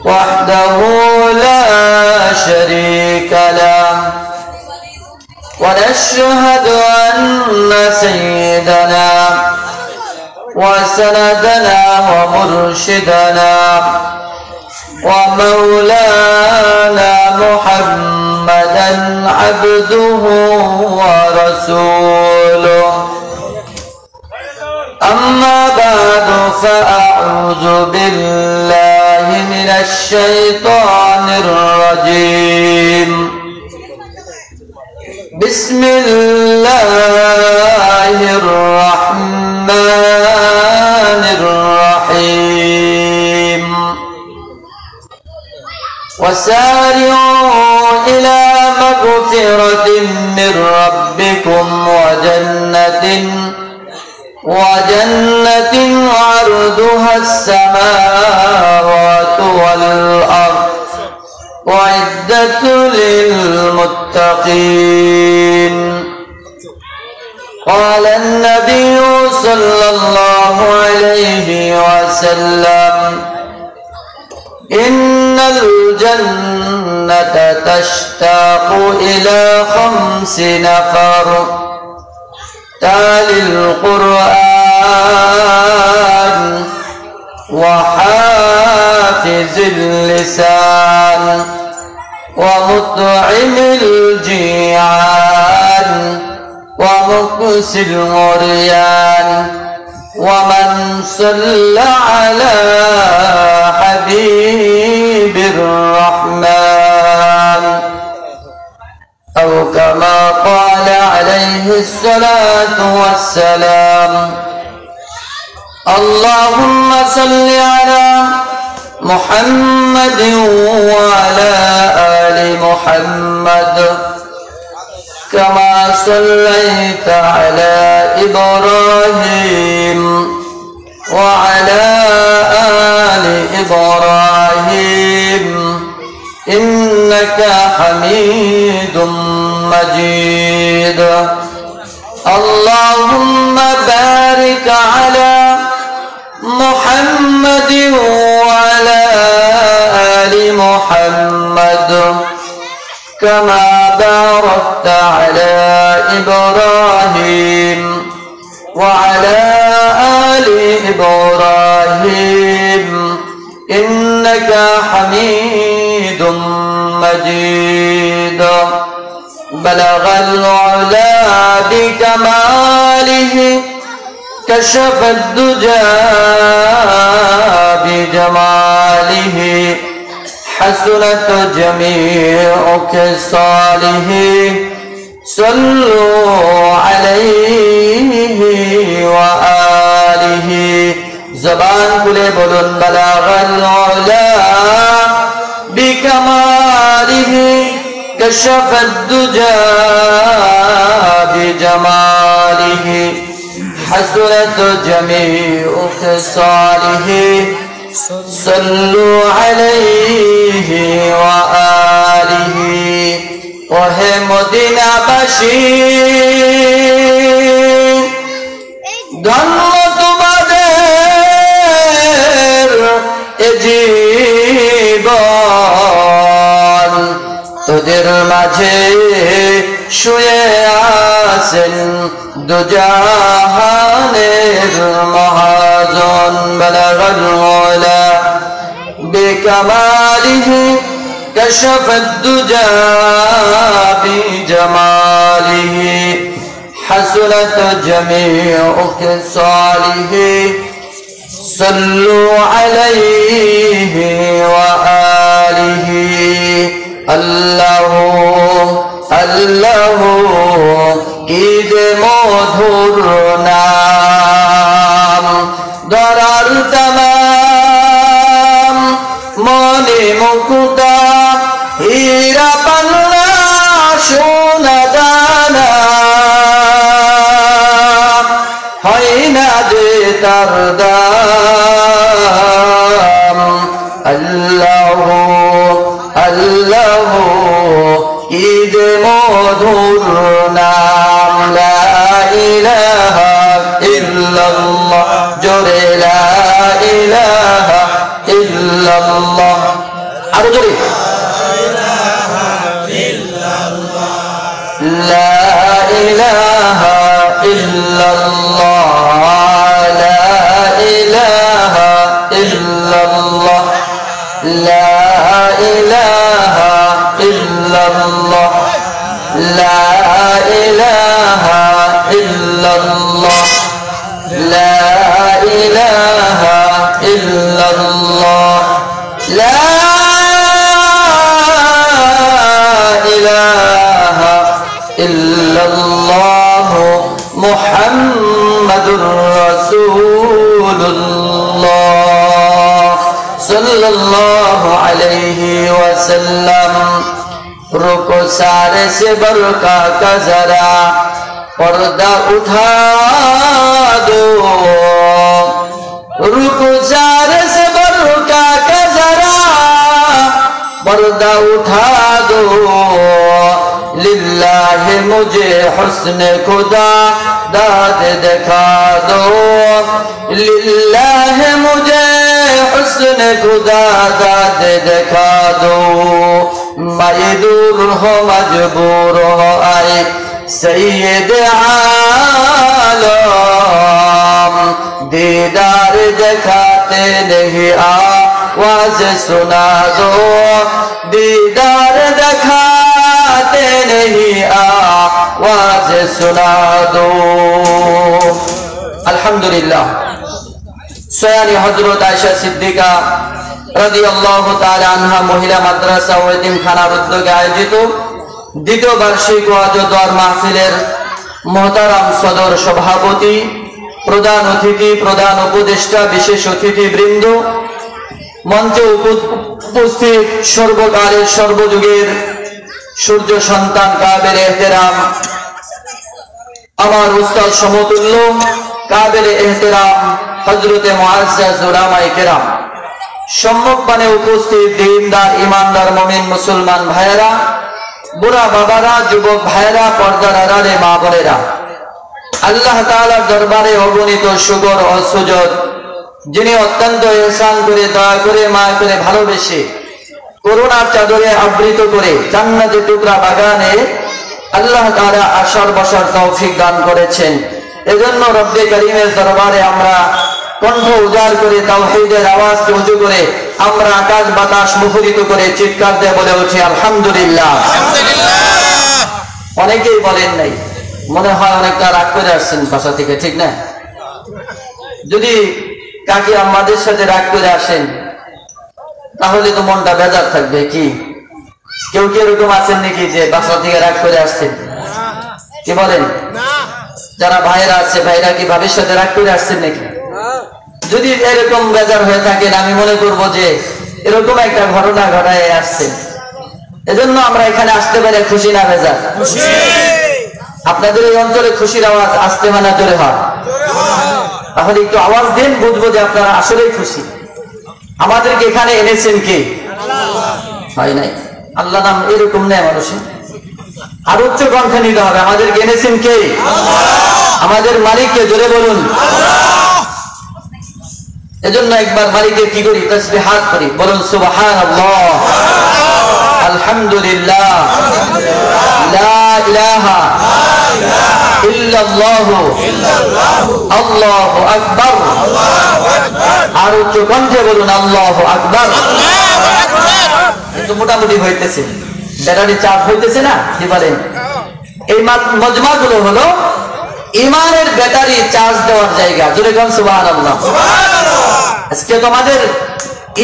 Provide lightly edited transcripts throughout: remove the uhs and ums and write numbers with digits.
وحده لا شريك له ونشهد أن سيدنا وسندنا ومرشدنا ومولانا محمدا عبده ورسوله أما بعد فأعوذ بالله من الشيطان الرجيم بسم الله الرحمن الرحيم وسارعوا إلى مغفرة من ربكم وجنة عرضها السماوات والأرض أعدت للمتقين. قال النبي صلى الله عليه وسلم إن الجنة تشتاق إلى 5 نفر تالي القرآن وحافظ اللسان ومطعم الجيعان ومكسي العريان ومن صلى على حبيب الرحمن أو كما قال عليه الصلاة والسلام. اللهم صل على محمد وعلى آل محمد كما صليت على إبراهيم وعلى آل إبراهيم إنك حميد مجيد. اللهم بارك على محمد وعلى آل محمد كما باركت على إبراهيم وعلى آل إبراهيم إنك حميد مجيد. بلغ العلا بكماله كشف الدجى بجماله حسنت جميع خصاله صلوا عليه وآله. زبان খুলে বলুন بلغ العلا بكماله كشف الدجى بجماله حسنت جميع خصاله صلوا عليه وآله. ওহে মদিনাবাসী ধন্য তোমাদের এ জীবন, তোদের মাঝে শুয়ে আছেন দুজাহানের মহাজন। বলগল ওলা বিকামালিহি كشف الدجى بجماله حسنت جميع خصاله صلوا عليه وآله. الله الله কি যে মধুর নাম, ধরার তামাম মনে মুকুতা হীরা পান্না সোনা দানা, হয় না যে তার দাম। আল্লাহ আল্লাহ কি যে মধুর নাম, লা ইলাহা ইল্লাল্লাহ জোরে লা ইলাহা আরো জোরে লা ইলাহা ইল্লাল্লাহ লা ইলাহা ইল্লাল্লাহ লা ইলাহা ইল্লাল্লাহ লা ইলাহা ইল্লাল্লাহ লা ইলাহা ইল্লাল্লাহ লা ইলাহা ইল্লাল্লাহ মুহাম্মাদুর রাসূলুল্লাহ সাল্লাল্লাহু আলাইহি ওয়াসাল্লাম रुको सारे से बरका का जरा पर्दा उठा दो रुको सारे से बरका का जरा पर्दा उठा दो लिल्लाह मुझे हुस्न खुदा दाद दिखा दो लिल्लाह मुझे हुस्न खुदा दाद दिखा दो मैं दूर हो मजबूर हो आए सैयद आलम दीदार दिखाते नहीं आवाज सुना दो दीदार दिखाते नहीं आवाज सुना दो अल्हम्दुलिल्लाह सयानी हजरत आयशा सिद्दीका রাদিয়াল্লাহু তাআলা আনহা মহিলা মাদ্রাসা ও এতিমখানার উদ্যোগে আয়োজিত দ্বিতীয় বার্ষিক ওয়াজ ও দোয়ার মাহফিলের মুহতারাম সদর সভাপতি প্রধান অতিথি প্রধান উপদেষ্টা বিশেষ অতিথিবৃন্দ মঞ্চে উপস্থিত সর্বকালের সর্বযুগের সূর্য সন্তান কাবিল ইহতিরাম আমার উস্তাদ সমতুল্য কাবিল ইহতিরাম হযরতে মুআজ্জাজ উলামায়ে কেরাম সম্মুখপানে উপস্থিত দীনদার ইমানদার মুমিন মুসলমান ভাইয়েরা বুড়া বাবারা যুবক ভাইয়েরা পর্দার আড়ালে মা বোনেরা আল্লাহ তাআলার দরবারে অগণিত শুকর ও সুজুদ যিনি অত্যন্ত ইহসান করে দয়া করে মায়া করে ভালোবেসে করুণার চাদরে আবৃত করে জান্নাতের টুকরা বাগানে আল্লাহ তাআলা আসার বসার তৌফিক দান করেছেন এজন্য রব্বে কারীমের দরবারে আমরা কণ্ঠ উজাড় করে তাওহীদের আওয়াজকে উঁচু করে আমরা আকাশ বাতাস মুখরিত করে চিৎকার দিয়ে বলে উঠি আলহামদুলিল্লাহ অনেকেই বলেন নাই মনে হয় অনেকটা রাগ করে আসছেন বাসা থেকে ঠিক না যদি কাকি আমাদের সাথে রাগ করে আসেন তাহলে তো মনটা বেজার থাকবে কি কেউ কি এরকম আছেন নাকি যে বাসা থেকে রাগ করে আসছেন কি বলেন যারা ভাইরা আছে ভাইরা কি ভাবির সাথে রাগ করে আসছেন নাকি যদি এরকম বেজার হয়ে থাকেন আমি মনে করব যে এরকম একটা ঘটনা ঘটায় আসছে এজন্য আমরা এখানে আসতে পারি খুশি না বেজার খুশি আপনাদের এই অঞ্চলে খুশির আওয়াজ আসতে মানে জোরে হয় তাহলে একটু আওয়াজ দেন বুঝবো যে আপনারা আসলেই খুশি আমাদেরকে এখানে এনেছেন কে আল্লাহ হয় নাই আল্লাহ নাম এরকম নেই মানুষের আর উচ্চ কণ্ঠে নিতে হবে আমাদেরকে এনেছেন কে আল্লাহ আমাদের মালিককে জোরে বলুন আল্লাহ এজন্য একবার মালিকের কি করি তাসবিহাত করি বলুন সুবহানাল্লাহ আলহামদুলিল্লাহ লা ইলাহা ইল্লাল্লাহু আল্লাহু আকবার আর উচ্চ কণ্ঠে বলুন আল্লাহু আকবার কিন্তু মোটামুটি হইতেছে ব্যাটারি চার্জ হইতেছে না কি বলেন এই মজমাগুলো হলো ইমানের ব্যাটারি চার্জ দেওয়ার জায়গা জোরে কোন সুবহানাল্লাহ আজকে তোমাদের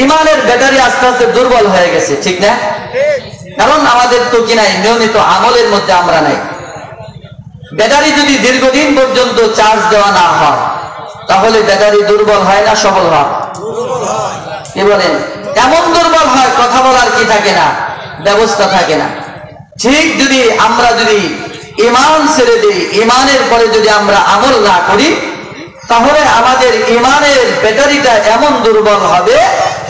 ইমানের ব্যাটারি আস্তে আস্তে দুর্বল হয়ে গেছে ঠিক না কারণ আমাদের তো কি নাই নিয়মিত আমলের মধ্যে আমরা নাই ব্যাটারি যদি দীর্ঘদিন পর্যন্ত চার্জ দেওয়া না হয় তাহলে ব্যাটারি দুর্বল হয় না সবল হয় কি বলেন এমন দুর্বল হয় কথা বলার কি থাকে না ব্যবস্থা থাকে না ঠিক যদি আমরা যদি ঈমান ছেড়ে দেই ঈমানের পরে যদি আমরা আমল না করি তাহলে আমাদের ঈমানের ব্যাটারিটা এমন দুর্বল হবে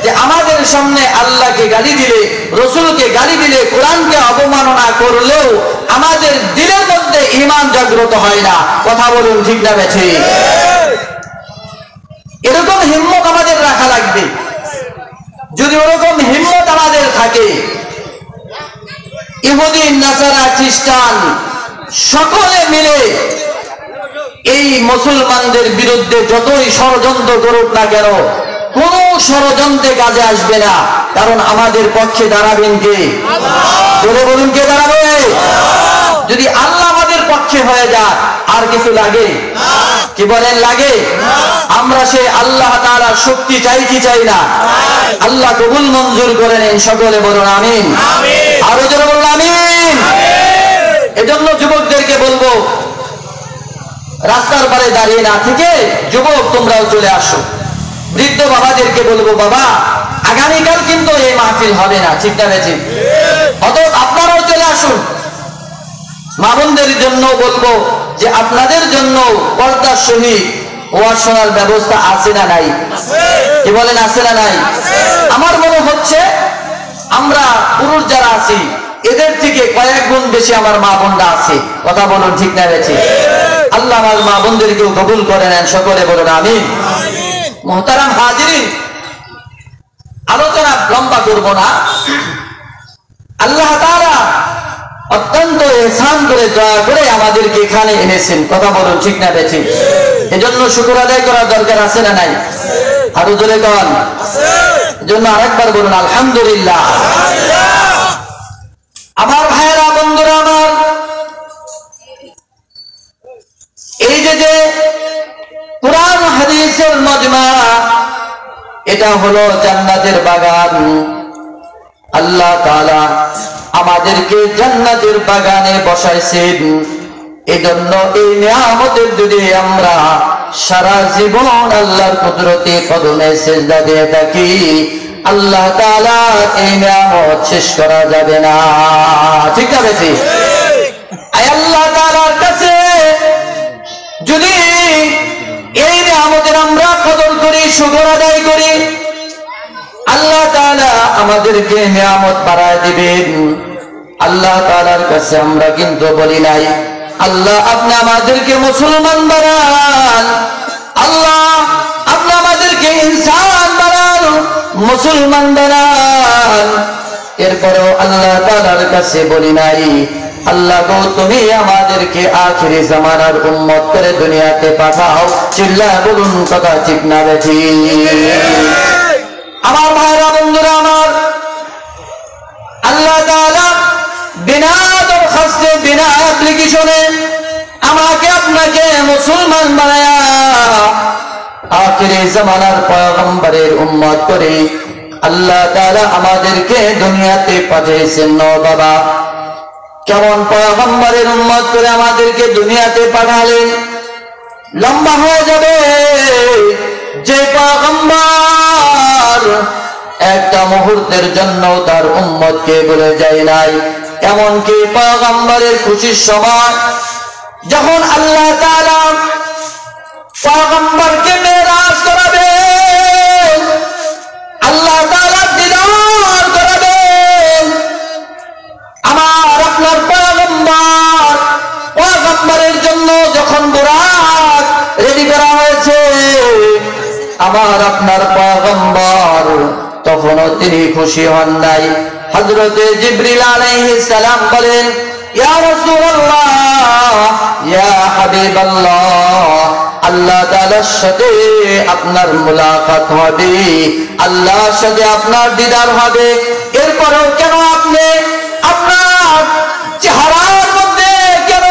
যে আমাদের সামনে আল্লাহকে গালি দিলে রাসূলকে গালি দিলে কোরআনকে অবমাননা করলেও আমাদের দিলের মধ্যে ঈমান জাগ্রত হয় না কথা বলুন ঠিক না বেঠি এরকম হিম্মত আমাদের রাখা লাগবে যদি ওরকম হিম্মত আমাদের থাকে থাকে, ইহুদি নাসারা খ্রিস্টান সকলে মিলে এই মুসলমানদের বিরুদ্ধে যতই ষড়যন্ত্র করুক না কেন, কোন ষড়যন্ত্রে কাজে আসবে না। কারণ আমাদের পক্ষে দাঁড়াবেন কে? বলে বলুন, কে দাঁড়াবে? যদি আল্লাহ আমাদের পক্ষে হয়ে যায় আর কিছু লাগে? কি বলেন, লাগে? আমরা সে আল্লাহ তাআলার শক্তি চাই কি চাই না? আল্লাহ কবুল মঞ্জুর করে নেন, সকলে বলুন আমিন। আরো জোরে বলুন আমিন। এজন্য যুবকদেরকে বলবো, রাস্তার পারে দাঁড়িয়ে না থেকে যুবক তোমরাও চলে আসো। বৃদ্ধ বাবাদেরকে বলবো, বাবা আগামীকাল কিন্তু এই মাহফিল হবে না, ঠিক না বেঠিক? অতএব আপনারাও চলে আসুন। মা বোনদের জন্য বলবো যে আপনাদের জন্য পর্দার সহিত ওয়াজ শোনার ব্যবস্থা আছে না নাই? কি বলেন, আছে না নাই? আমার মনে হচ্ছে আমরা পুরুষ যারা আছি এদের থেকে কয়েক গুণ বেশি আমার মা বোনরা আছে। কথা বলুন, ঠিক না বেঠিক? আল্লাহ আমার মা বোনদেরকেও কবুল করে নেন, সকলে বলুন আমিন। মুহতারাম হাজিরিন, আলোচনা লম্বা করব না। আল্লাহ তাআলা অত্যন্ত ইহসান করে, দয়া করে আমাদেরকে এখানে এনেছেন। কথা বলুন, ঠিক না বেঠিক? এজন্য শুকর আদায় করার দরকার আছে না নাই? আরো জোরে বলুন। এজন্য আরেকবার বলুন আলহামদুলিল্লাহ। আমার ভাইয়েরা, বন্ধুরা আমার, এই যে কুরআন হাদিসের মজমা, এটা হলো জান্নাতের বাগান। আল্লাহ তাআলা আমাদেরকে জান্নাতের বাগানে বসাইছেন। এজন্য এই নিয়ামতের যদি আমরা সারা জীবন আল্লাহর কুদরতে কদমে সিজদা দিয়ে থাকি, আল্লাহ তাআলা এই নিয়ামত শেষ করা যাবে না, ঠিক আছে? আল্লাহ তাআলার কাছে যদি এই নিয়ামতের আমরা কদর করি, শুকর আদায় করি, আল্লাহ তাআলা আমাদেরকে নিয়ামত বাড়ায় দিবেন। আল্লাহ তাআলার কাছে আমরা কিন্তু বলি নাই, আল্লাহ আপনি আমাদেরকে মুসলমান বানান, আল্লাহ আপনি আমাদেরকে ইনসান বানান, মুসলমান বানান। এরপরেও আল্লাহ তাআলার কাছে বলি নাই, আল্লাহ গো তুমি আমাদেরকে আখিরি জামানার উম্মত করে দুনিয়াতে পাঠাও। চিল্লায়া বলুন কথা ঠিক না বেঠিক? আমার ভাইরা, বন্ধুরা আমার, আল্লাহ তাআলা বিনা দরখাস্তে, বিনা অ্যাপ্লিকেশনে আমাকে আপনাকে মুসলমান বানায়া আখিরি জামানার পয়গম্বরের উম্মত করে আল্লাহ তাআলা আমাদেরকে দুনিয়াতে পাঠিয়েছেন। বাবা, কেমন পয়গম্বরের উম্মত করে আমাদেরকে দুনিয়াতে পাঠালেন? লম্বা হয়ে যাবে। যে পয়গম্বর একটা মুহূর্তের জন্য তার উম্মতকে বলে যায় নাই, এমনকি পয়গম্বরের খুশির সময় যখন আল্লাহ তাআলা পয়গম্বরকে মেরাজ করাবে, আল্লাহ তাআলা দিদার করাবেন, আমার আপনার পয়গম্বরের জন্য যখন বুরাক রেডি করা হয়েছে, আমার আপনার পয়গম্বর তখনও তিনি খুশি হন নাই। হযরতে জিবরিল আলাইহিস সালাম বলেন, ইয়া রাসূলুল্লাহ, ইয়া হাবিবাল্লাহ, আল্লাহ তাআলার সাথে আপনার মুলাকাত হবে, আল্লাহর সাথে আপনার দিদার হবে। এরপরেও কেন আপনি আপনার চেহারার মধ্যে কেন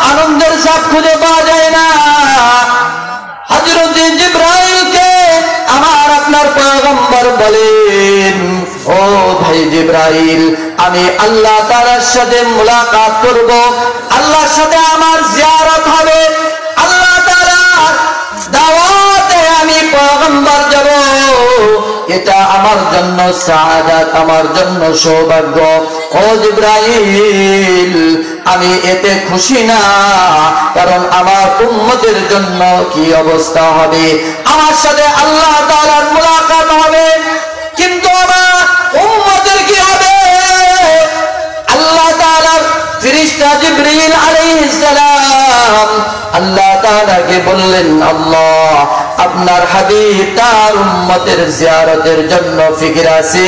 আনন্দের ছাপ খুঁজে পাওয়া যায় না? হযরত জিবরাইলকে আমার আপনার পয়গম্বর বলেন, ও ভাই জিবরাইল, আমি আল্লাহ তাআলার সাথে মুলাকাত করব, আল্লাহর সাথে আমার জিয়ারত হবে, আল্লাহ তাআলার দাওয়াতে আমি পয়গম্বর যাব। এটা আমার জন্য সাআদাত, আমার জন্য সৌভাগ্য। ও জিবরাইল, আমি এতে খুশি না, কারণ আমার উম্মতের জন্য কি অবস্থা হবে? আমার সাথে আল্লাহ তাআলার মুলাকাত হবে, কিন্তু আমার উম্মতের কি হবে? আল্লাহ তাআলার ফেরেশতা জিবরিল আলাইহিস সালাম আল্লাহ তাআলাকে বললেন, আল্লাহ আপনার হাবিব তার উম্মতের জিয়ারতের জন্য ফিকির আছে।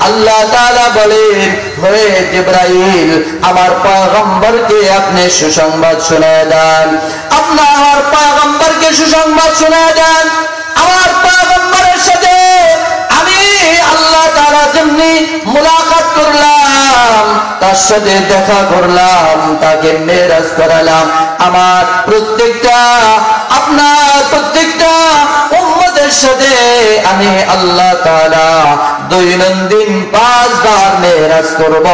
আল্লাহ তাআলা বলেন, হে জিবরাইল, আমার পয়গম্বরকে আপনি সুসংবাদ শোনায় দেন, আপনার পয়গম্বরকে সুসংবাদ শোনায় দেন। আমার পয়গম্বরের সাথে আমি আল্লাহ তাআলা যেমনি মুলাকাত করলাম, তার সাথে দেখা করলাম, তাকে মেরাজ করালাম, আমার প্রত্যেকটা উম্মতের সাথে আমি আল্লাহ তাআলা দৈনন্দিন 5 বার মেরাজ করব।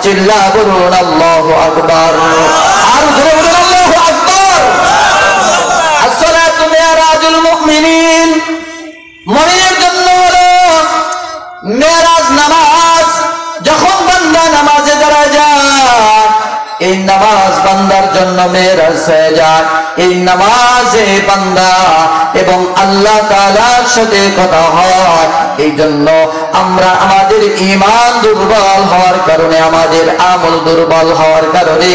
চিল্লা বলুন আল্লাহু আকবার। আর জোরে বলুন আল্লাহু আকবার। আসসালাতু মিরাজুল মুমিনিন, মুমিনের জন্য হলো মেরাজ নামাজ। যখন বান্দা নামাজে দাঁড়ায় যায়, এই নামাজ বান্দার জন্য মেরাজ হয়ে যায়। এই নামাজে বান্দা এবং আল্লাহ তাআলার সাথে কথা হয়। এই জন্য আমরা আমাদের ঈমান দুর্বল হওয়ার কারণে, আমাদের আমল দুর্বল হওয়ার কারণে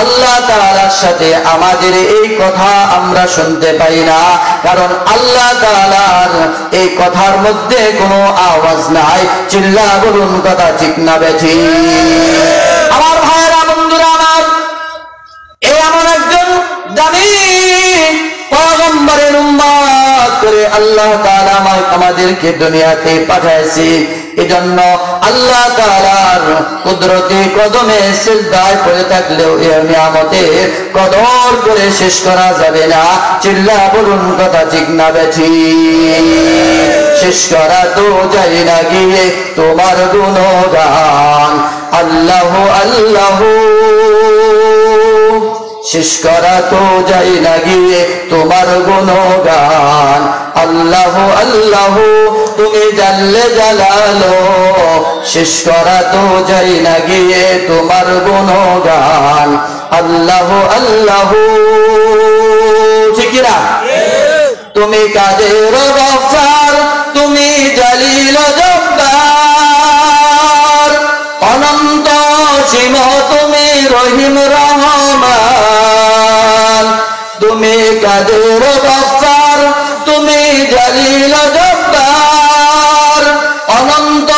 আল্লাহ তাআলার সাথে আমাদের এই কথা আমরা শুনতে পাই না। কারণ আল্লাহ তাআলার এই কথার মধ্যে কোনো আওয়াজ নাই। চিল্লা বলুন কথা ঠিক না বেঠি? আমার ভাইরা, বন্ধুরা আমার, এই এমন একজন দামি পয়গম্বরের উম্মত করে আল্লাহ তাআলা আমাদেরকে দুনিয়াতে পাঠাইছে। এজন্য আল্লাহ তাআলার কুদরতি কদমে সিজদায় পড়ে থাকলেও এই নিয়ামতের কদর করে শেষ করা যাবে না। চিল্লা বলুন কথা ঠিক না বেঠি? শেষ করা তো যায় না গিয়ে তোমার গুণগান, আল্লাহ আল্লাহ। শেষ করা তো যায় না গিয়ে তোমার গুণগান, আল্লাহ আল্লাহ। তুমি জানলে জালালো, শেষ করা তো যায় না গিয়ে তোমার গুণগান, আল্লাহ আল্লাহ। ঠিক না? তুমি কাদের গফফার, তুমি জালিল জব্বার, অনন্ত সীম তুমি রহিম রহমান। তুমি কাদের গফফার, তুমি জালিল জব্বার, অনন্ত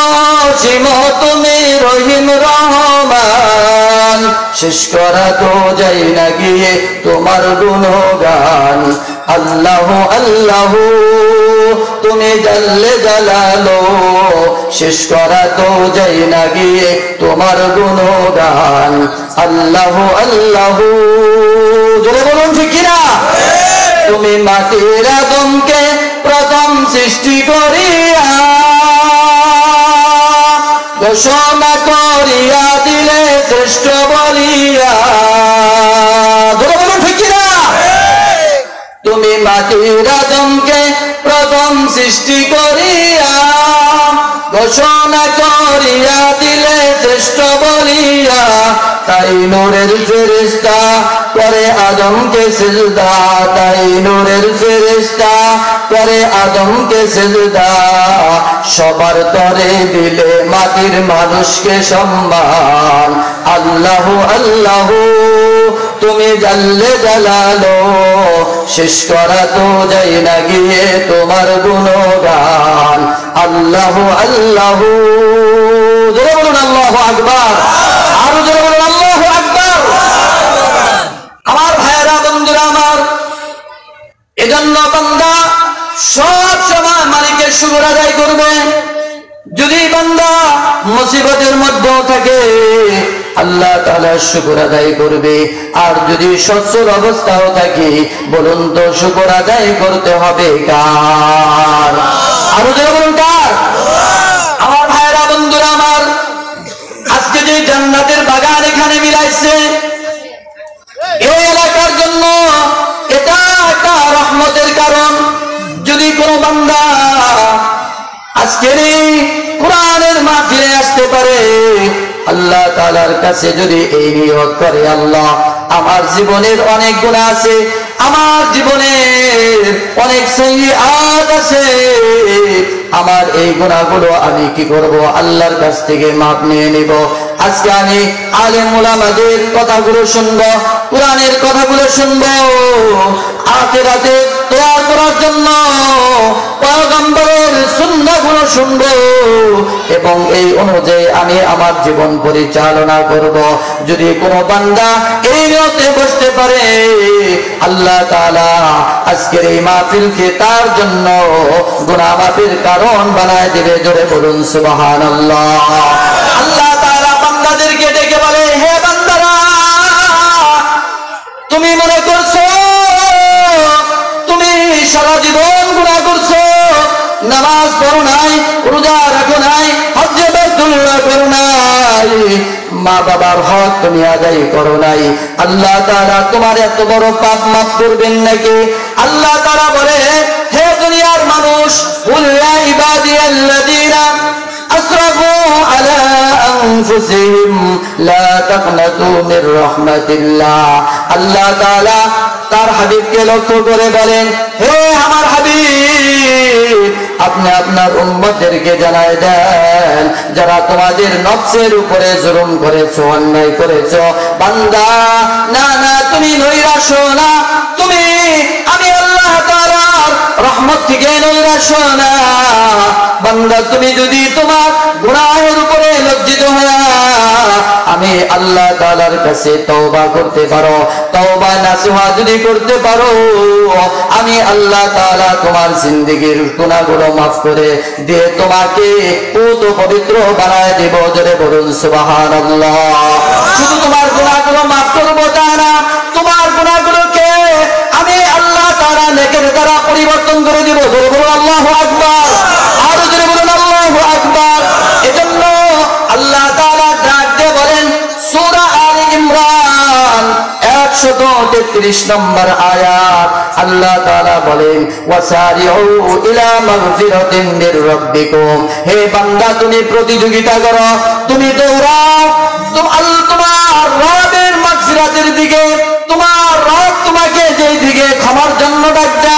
সীম তুমি রহিম রহমান। শেষ করা তো যায় না গিয়ে তোমার গুণগান, আল্লাহ আল্লাহ। তুমি জানলে জালালো, শেষ করা তো যায় না গিয়ে তোমার গুণগান, আল্লাহ আল্লাহ। জোরে বলুন ঠিক কিনা? তুমি মাটির আদমকে প্রথম সৃষ্টি করিয়া ঘোষণা করিয়া দিলে শ্রেষ্ঠ বলিয়া। জোরে বলুন ঠিক কিনা? তুমি মাটির আদমকে প্রথম সৃষ্টি করিয়া ঘোষণা করিয়া দিলে শ্রেষ্ঠ বলিয়া। তাই নূরের ফেরেশতা করে আদমকে সিজদা, তাই নূরের ফেরেশতা করে আদমকে সিজদা। সবার তরে দিলে মাটির মানুষকে সম্মান, আল্লাহ আল্লাহ। তুমি জানলে জালালো, শেষ করা তো যায় না গিয়ে তোমার গুণগান, আল্লাহ আল্লাহ। জোরে বলুন আল্লাহু আকবার। আরো জোরে বলুন আল্লাহু আকবার। আমার ভাইয়েরা, বন্ধুরা আমার, এজন্য বান্দা সব সময় মালিকের শুকর আদায় করবে। যদি বান্দা মুসিবতের মধ্যেও থাকে, আল্লাহ তাআলার শুকর আদায় করবে। আর যদি সচ্ছল অবস্থাও থাকে, বলুন তো শুকর আদায় করতে হবে কার? আরো জোরে বলুন কার? আমার ভাইয়েরা, বন্ধুরা আমার, আজকে যে জান্নাতের বাগান এখানে মিলাইছে, এই এলাকার জন্য এটা একটা রহমতের কারণ। যদি কোনো বান্দা আজকের এই কোরআনের মাহফিলে আসতে পারে, আল্লাহ তাআলার কাছে যদি এই নিয়ত করে, আল্লাহ আমার জীবনের অনেক গুনাহ আছে, আমার জীবনের অনেক সাইয়্যাত আছে, আমার এই গুনাহগুলো আমি কি করব? আল্লাহর কাছ থেকে মাপ নিয়ে নিব। আজকে আমি আলেম ওলামাদের কথাগুলো শুনবো, কোরআনের কথাগুলো শুনবো। আখিরাতে তওয়ার করার জন্য পয়গম্বরের সুন্নাহগুলো শুনবো এবং এই অনুযায়ী আমি আমার জীবন পরিচালনা করব। যদি কোনো বান্দা এই নিয়তে বসতে পারে, আল্লাহ তাআলা আজকের এই মাহফিলকে তার জন্য গুনাহ মাফের কারণ বানায় দিবে। জোরে বলুন সুবহানাল্লাহ। আল্লাহ তাআলা বান্দাদেরকে ডেকে বলে, হে বান্দারা, তুমি মনে করছো তুমি সারা জীবন গুনাহ করছো, নামাজ পড়ো নাই, রোজা রাখো নাই, হজ্জ বাইতুল্লাহ করো নাই, মা বাবার হক তুমি আদায় করো নাই, আল্লাহ তাআলা তোমার এত বড় পাপ মাফ করবেন নাকি? আল্লাহ তাআলা বলে, হে দুনিয়ার মানুষ, কুল ইয়া ইবাদিয়াল্লাযীনা আসরাফু আলা আনফুসিহিম লা তাকনাতু মির রাহমাতিল্লাহ। আল্লাহ তাআলা তার হাবিবকে লক্ষ্য করে বলেন, হে আমার হাবিব, আপনি আপনার উম্মতদেরকে জানায় দেন, যারা তোমাদের নফসের উপরে জুলুম করেছো, অন্যায় করেছো, বান্দা না না তুমি নৈরাশ না, তুমি আমি আল্লাহ তাআলার রহমত থেকে নৈরাশ না। বান্দা তুমি যদি তোমার গুনাহের উপরে লজ্জিত হয়ে আমি আল্লাহ তাআলার কাছে তওবা করতে পারো, তওবা নাসুহা যদি করতে পারো, আমি আল্লাহ তাআলা তোমার জিন্দেগীর গুনাহগুলো মাফ করে দিয়ে তোমাকে পুত পবিত্র বানায় দেব। জোরে বলুন সুবহানাল্লাহ। শুধু তোমার গুনাহগুলো মাফ করব তা না, তোমার গুনাহগুলোকে আমি আল্লাহ তাআলা নেকের দ্বারা পরিবর্তন করে দেব। জোরে বলুন আল্লাহু আকবার। আর জোরে বলুন আল্লাহু আকবার। এজন্য আল্লাহ তাআলা ডাক দিয়ে বলেন সূরা আলে ইমরান 133 নম্বর আয়াত, আল্লাহ তাআলা বলেন, ওয়াসারিউ ইলা মাগফিরাতিন মির রাব্বিকুম। হে বান্দা, তুমি প্রতিযোগিতা করো, তুমি দৌড়াও তোমার রবের মাগফিরাতের দিকে। তোমার রব তোমাকে যেই দিকে ক্ষমার জন্য ডাকছে,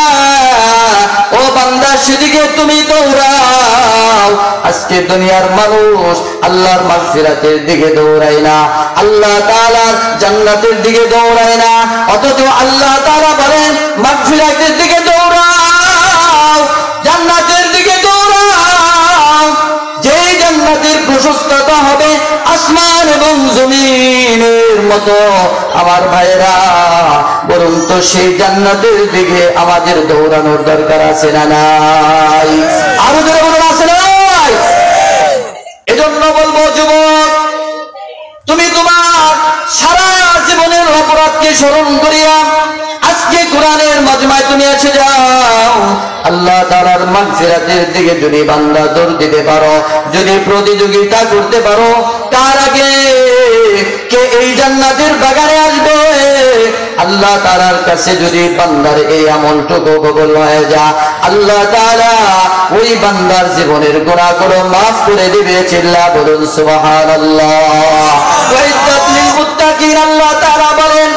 ও বান্দা, সেদিকে তুমি দৌড়াও। আজকে দুনিয়ার মানুষ আল্লাহর মাগফিরাতের দিকে দৌড়ায় না, আল্লাহ তাআলার জান্নাতের দিকে দৌড়ায় না, অথচ আল্লাহ তাআলা বলেন মাগফিরাতের দিকে দৌড়াও, জান্নাতের দিকে দৌড়াও। যেই জান্নাতের প্রশস্ততা হবে আসমান এবং জমিনের মতো। আমার ভাইরা বলুন তো, সেই জান্নাতের দিকে আমাদের দৌড়ানোর দরকার আছে না নাই? আরো জোরে বলুন, আছে না নাই? এজন্য বলবো যুবক, তুমি তোমার সারা জীবনের অপরাধকে স্মরণ করিয়া আজকে কোরআনের মাজমায় তুমি এসে যাও। আল্লাহ তাআলার মাগফিরাতের দিকে যদি বান্দা দৌড় দিতে পারো, যদি প্রতিযোগিতা করতে পারো, তার আগে কে এই জান্নাতের বাগানে আসবে? আল্লাহ তাআলার কাছে যদি বান্দার এই আমলটুকু কবুল হয়ে যায়, আল্লাহ তাআলা ওই বান্দার জীবনের গুনাহগুলো মাফ করে দিবে। চিল্লা বলুন সুবহানাল্লাহ। ওয়াইদাত লিল মুত্তাকিন, আল্লাহ তাআলা বলেন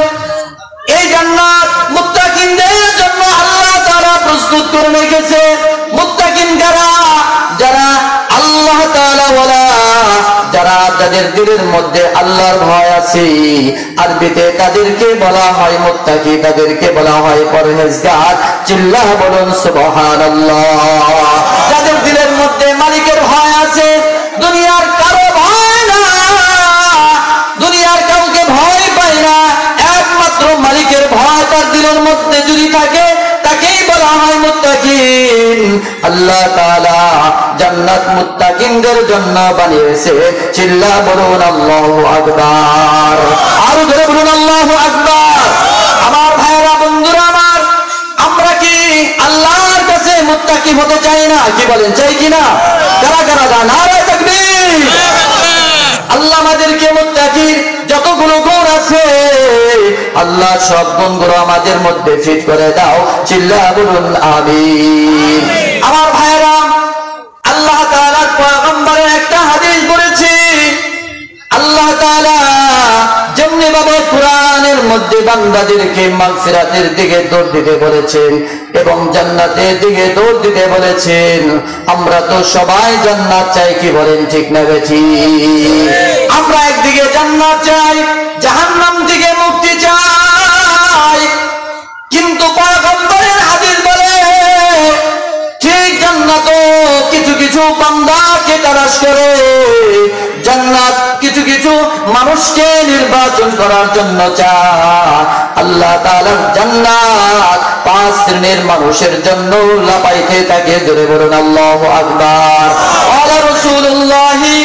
এই জান্নাত মুত্তাকিনদের জন্য আল্লাহ তাআলা প্রস্তুত করে রেখেছে। মুত্তাকিন কারা? যারা আল্লাহ তাআলা ওয়ালা, যারা যাদের দিলের মধ্যে আল্লাহর ভয় আছে। আরবিতে তাদেরকে বলা হয় মুত্তাকি, তাদেরকে বলা হয় পরহেজগার। চিল্লাহ বলুন সুবহানাল্লাহ। যাদের দিলের মধ্যে মালিকের ভয় আছে, দুনিয়ার কারো ভয় না, দুনিয়ার কাউকে ভয় পায় না, একমাত্র মালিকের ভয় তার দিলের মধ্যে যদি থাকে, তাকেই বলা হয় মুত্তাকিন। আল্লাহ তাআলা জান্নাত মুত্তাকিনদের জন্য বানিয়েছে। চিল্লা বলুন আল্লাহু আকবার। আরো জোরে বলুন আল্লাহু আকবার। আমার ভাইরা, বন্ধুরা আমার, আমরা কি আল্লাহর কাছে মুত্তাকি হতে চাই না? কি বলেন, চাই কিনা? কারা কারা জান? নারে তাকবীর। আল্লাহ আমাদেরকে মুত্তাকির যতগুলো গুণ আছে, আল্লাহ সব গুণগুলো আমাদের মধ্যে ফিট করে দাও। চিল্লা বলুন আমিন। আমার ভাইরা, আল্লাহ তাআলার পয়গম্বরের একটা হাদিস বলেছি। আল্লাহ তাআলা যেমনি ভাবে কোরআনের মধ্যে বান্দাদেরকে মাগফিরাতের দিকে দৌড় দিতে বলেছেন এবং জান্নাতের দিকে দৌড় দিতে বলেছেন, আমরা তো সবাই জান্নাত চাই। কি বলেন, ঠিক না বেঠিক? আমরা একদিকে জান্নাত চাই, জাহান্নাম থেকে মুক্তি চাই, কিন্তু পয়গম্বরের হাদিস জান্নাতও কিছু কিছু বান্দাকে তালাশ করে, জান্নাত কিছু কিছু মানুষকে নির্বাচন করার জন্য চায়। আল্লাহ তাআলার জান্নাত 5 শ্রেণীর মানুষের জন্য লাপাইতে থাকে। জোরে বলুন আল্লাহু আকবার। ওয়া রাসূলুল্লাহি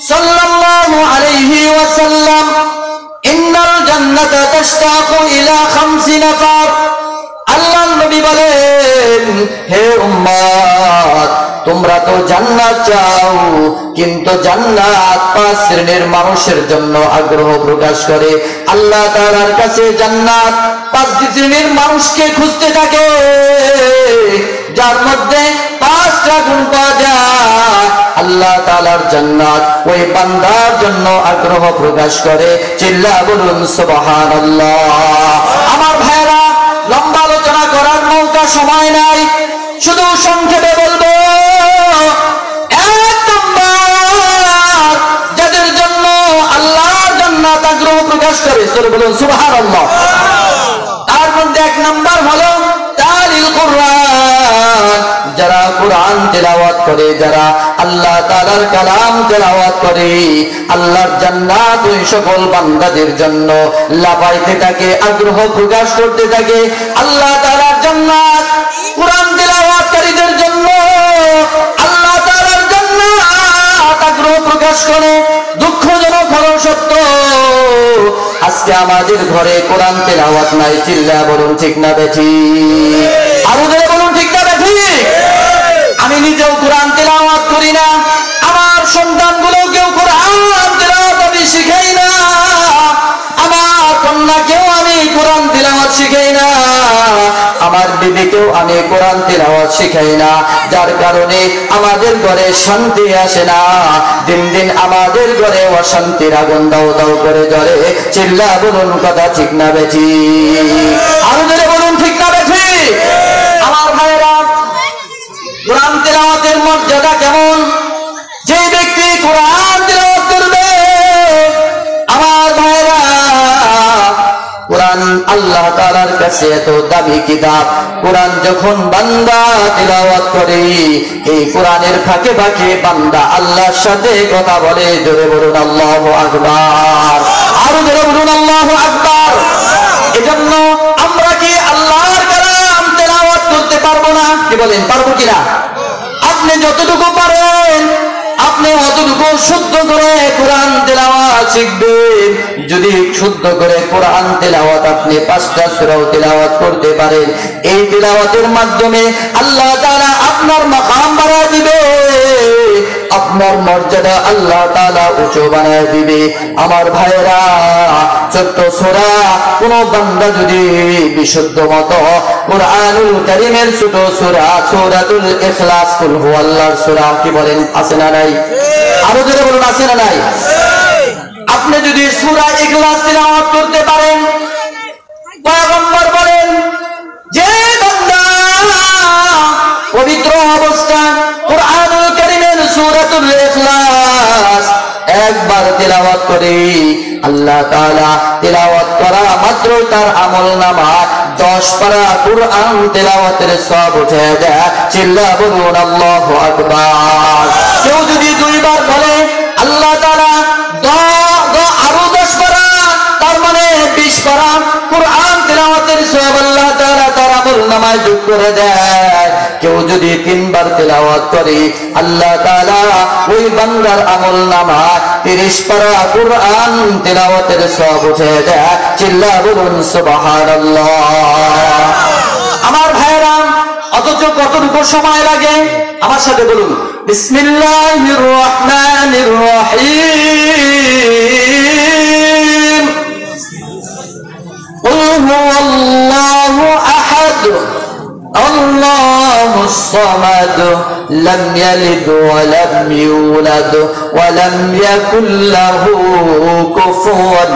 সাল্লাল্লাহু আলাইহি ওয়াসাল্লাম ইন্নাল জান্নাতা তাশতাকু ইলা 5 নাফার। আল্লাহর নবী বলেন, হে উম্মত, তোমরা তো জান্নাত চাও, কিন্তু জান্নাত 5 শ্রেণীর মানুষের জন্য আগ্রহ প্রকাশ করে। আল্লাহ তাআলার কাছে জান্নাত 5 শ্রেণীর মানুষকে খুঁজতে থাকে, যার মধ্যে 5টা গুণ পাওয়া যায়। আল্লাহ তাআলার জান্নাত ওই বান্দার জন্য আগ্রহ প্রকাশ করে। চিল্লা বলুন সুবহানাল্লাহ। আমার ভাইরা, লম্বা আলোচনা করার নৌকা সময় নাই, শুধু সংক্ষেপে বলবো। 1 নম্বর, যাদের জন্য আল্লাহর জান্নাত আগ্রহ প্রকাশ করে, সরে বলুন সুবহানাল্লাহ। তার মধ্যে 1 নম্বর হলো তালিল কুরআন। যারা কুরআন তেলাওয়াত করে, যারা আল্লাহ তাআলার কালাম তেলাওয়াত করে, আল্লাহর জান্নাত ওই সকল বান্দাদের জন্য লাফাইতে থাকে, আগ্রহ প্রকাশ করতে থাকে। আল্লাহ তাআলার জান্নাত কুরআন তেলাওয়াতকারীদের জন্য আল্লাহ তাআলার জান্নাত আগ্রহ প্রকাশ করে। দুঃখজনক হলো সত্য, আজকে আমাদের ঘরে কোরআন তেলাওয়াত নাই। চিল্লা বলুন ঠিক না বেঠিক? আরো জোরে বলুন ঠিক না বেঠিক? আমি নিজেও কোরআন তেলাওয়াত করি না, আমার সন্তানগুলোকেও কোরআন তেলাওয়াত আমি শিখাই না, আমার কন্যাকেও আমি কোরআন তেলাওয়াত শিখাই না, আমার বিবিকেও আমি কোরআন তেলাওয়াত শিখাই না। যার কারণে আমাদের ঘরে শান্তি আসে না, দিন দিন আমাদের ঘরে অশান্তির আগুন দাও দাও করে জ্বলে। চিল্লা বলুন কথা ঠিক না বেঠিক? আরো জোরে বলুন ঠিক না বেঠিক? আমার ভাইরা, কোরআন তেলাওয়াতের মর্যাদা কেমন? যে ব্যক্তি কোরআন তেলাওয়াত করবে, আমার ভাইরা, কোরআন আল্লাহ তাআলার কাছে এত দামি কিতাব। কোরআন যখন বান্দা তেলাওয়াত করে, এই কোরআনের ফাঁকে ফাঁকে বান্দা আল্লাহর সাথে কথা বলে। জোরে বলুন আল্লাহু আকবার। আরো জোরে বলুন আল্লাহু আকবার। এজন্য আমরা কি আল্লাহর কালাম তেলাওয়াত করতে পারবো না? কি বলেন, পারবো কিনা? আপনি যতটুকু পারেন আপনি অতটুকু শুদ্ধ করে কোরআন তেলাওয়াত শিখবেন। যদি শুদ্ধ করে কোরআন তেলাওয়াত আপনি 5টা সূরা তেলাওয়াত করতে পারেন, এই তেলাওয়াতের মাধ্যমে আল্লাহ তাআলা আপনার মাকাম বাড়ায় দিবে, আপনার মর্যাদা আল্লাহ তাআলা উঁচু বানায় দিবে। আমার ভাইরা, ছোট্ট সূরা কোন বান্দা যদি বিশুদ্ধ মতো কোরআনুল কারীমের ছোট সূরা সূরাতুল ইখলাস, কুল হুয়াল্লাহর সূরা, কি বলেন, আছে না নাই? আরো জোরে বলুন, আছে না নাই? আপনি যদি সূরা ইখলাস তেলাওয়াত করতে পারেন, পয়গম্বর বলেন, যে বান্দা পবিত্র অবস্থায় কোরআনুল কারীমের সূরাতুল ইখলাস একবার তেলাওয়াত করে, আল্লাহ তাআলা তেলাওয়াত করা মাত্র তার আমলনামায় 10 পারা কোরআন তেলাওয়াতের সওয়াব উঠে যায়। চিল্লা বলুন আল্লাহু আকবার। কেউ যদি 2 বার বলে, আল্লাহ তাআলা আরো 10 পারা, তার মানে 20 পারা কোরআন তেলাওয়াতের সওয়াব আল্লাহ তাআলা তার আমলনামায় যোগ করে দেয়। কেউ যদি 3 বার তেলাওয়াত করে, আল্লাহ তাআলা ওই বান্দার আমলনামায় 30 পারা কোরআন তেলাওয়াতের সওয়াব উঠে যায়। চিল্লা বলুন সুবহানাল্লাহ। আমার ভাইরা, অথচ কতটুকু সময় লাগে? আমার সাথে বলুন, বিসমিল্লাহির রহমানির রহিম। কুল হুয়াল্লাহু আহাদ, আল্লাহুস সামাদ, লাম ইয়ালিদ ওয়া লাম ইউলাদ ওয়া লাম ইয়াকুল লাহু কুফুয়ান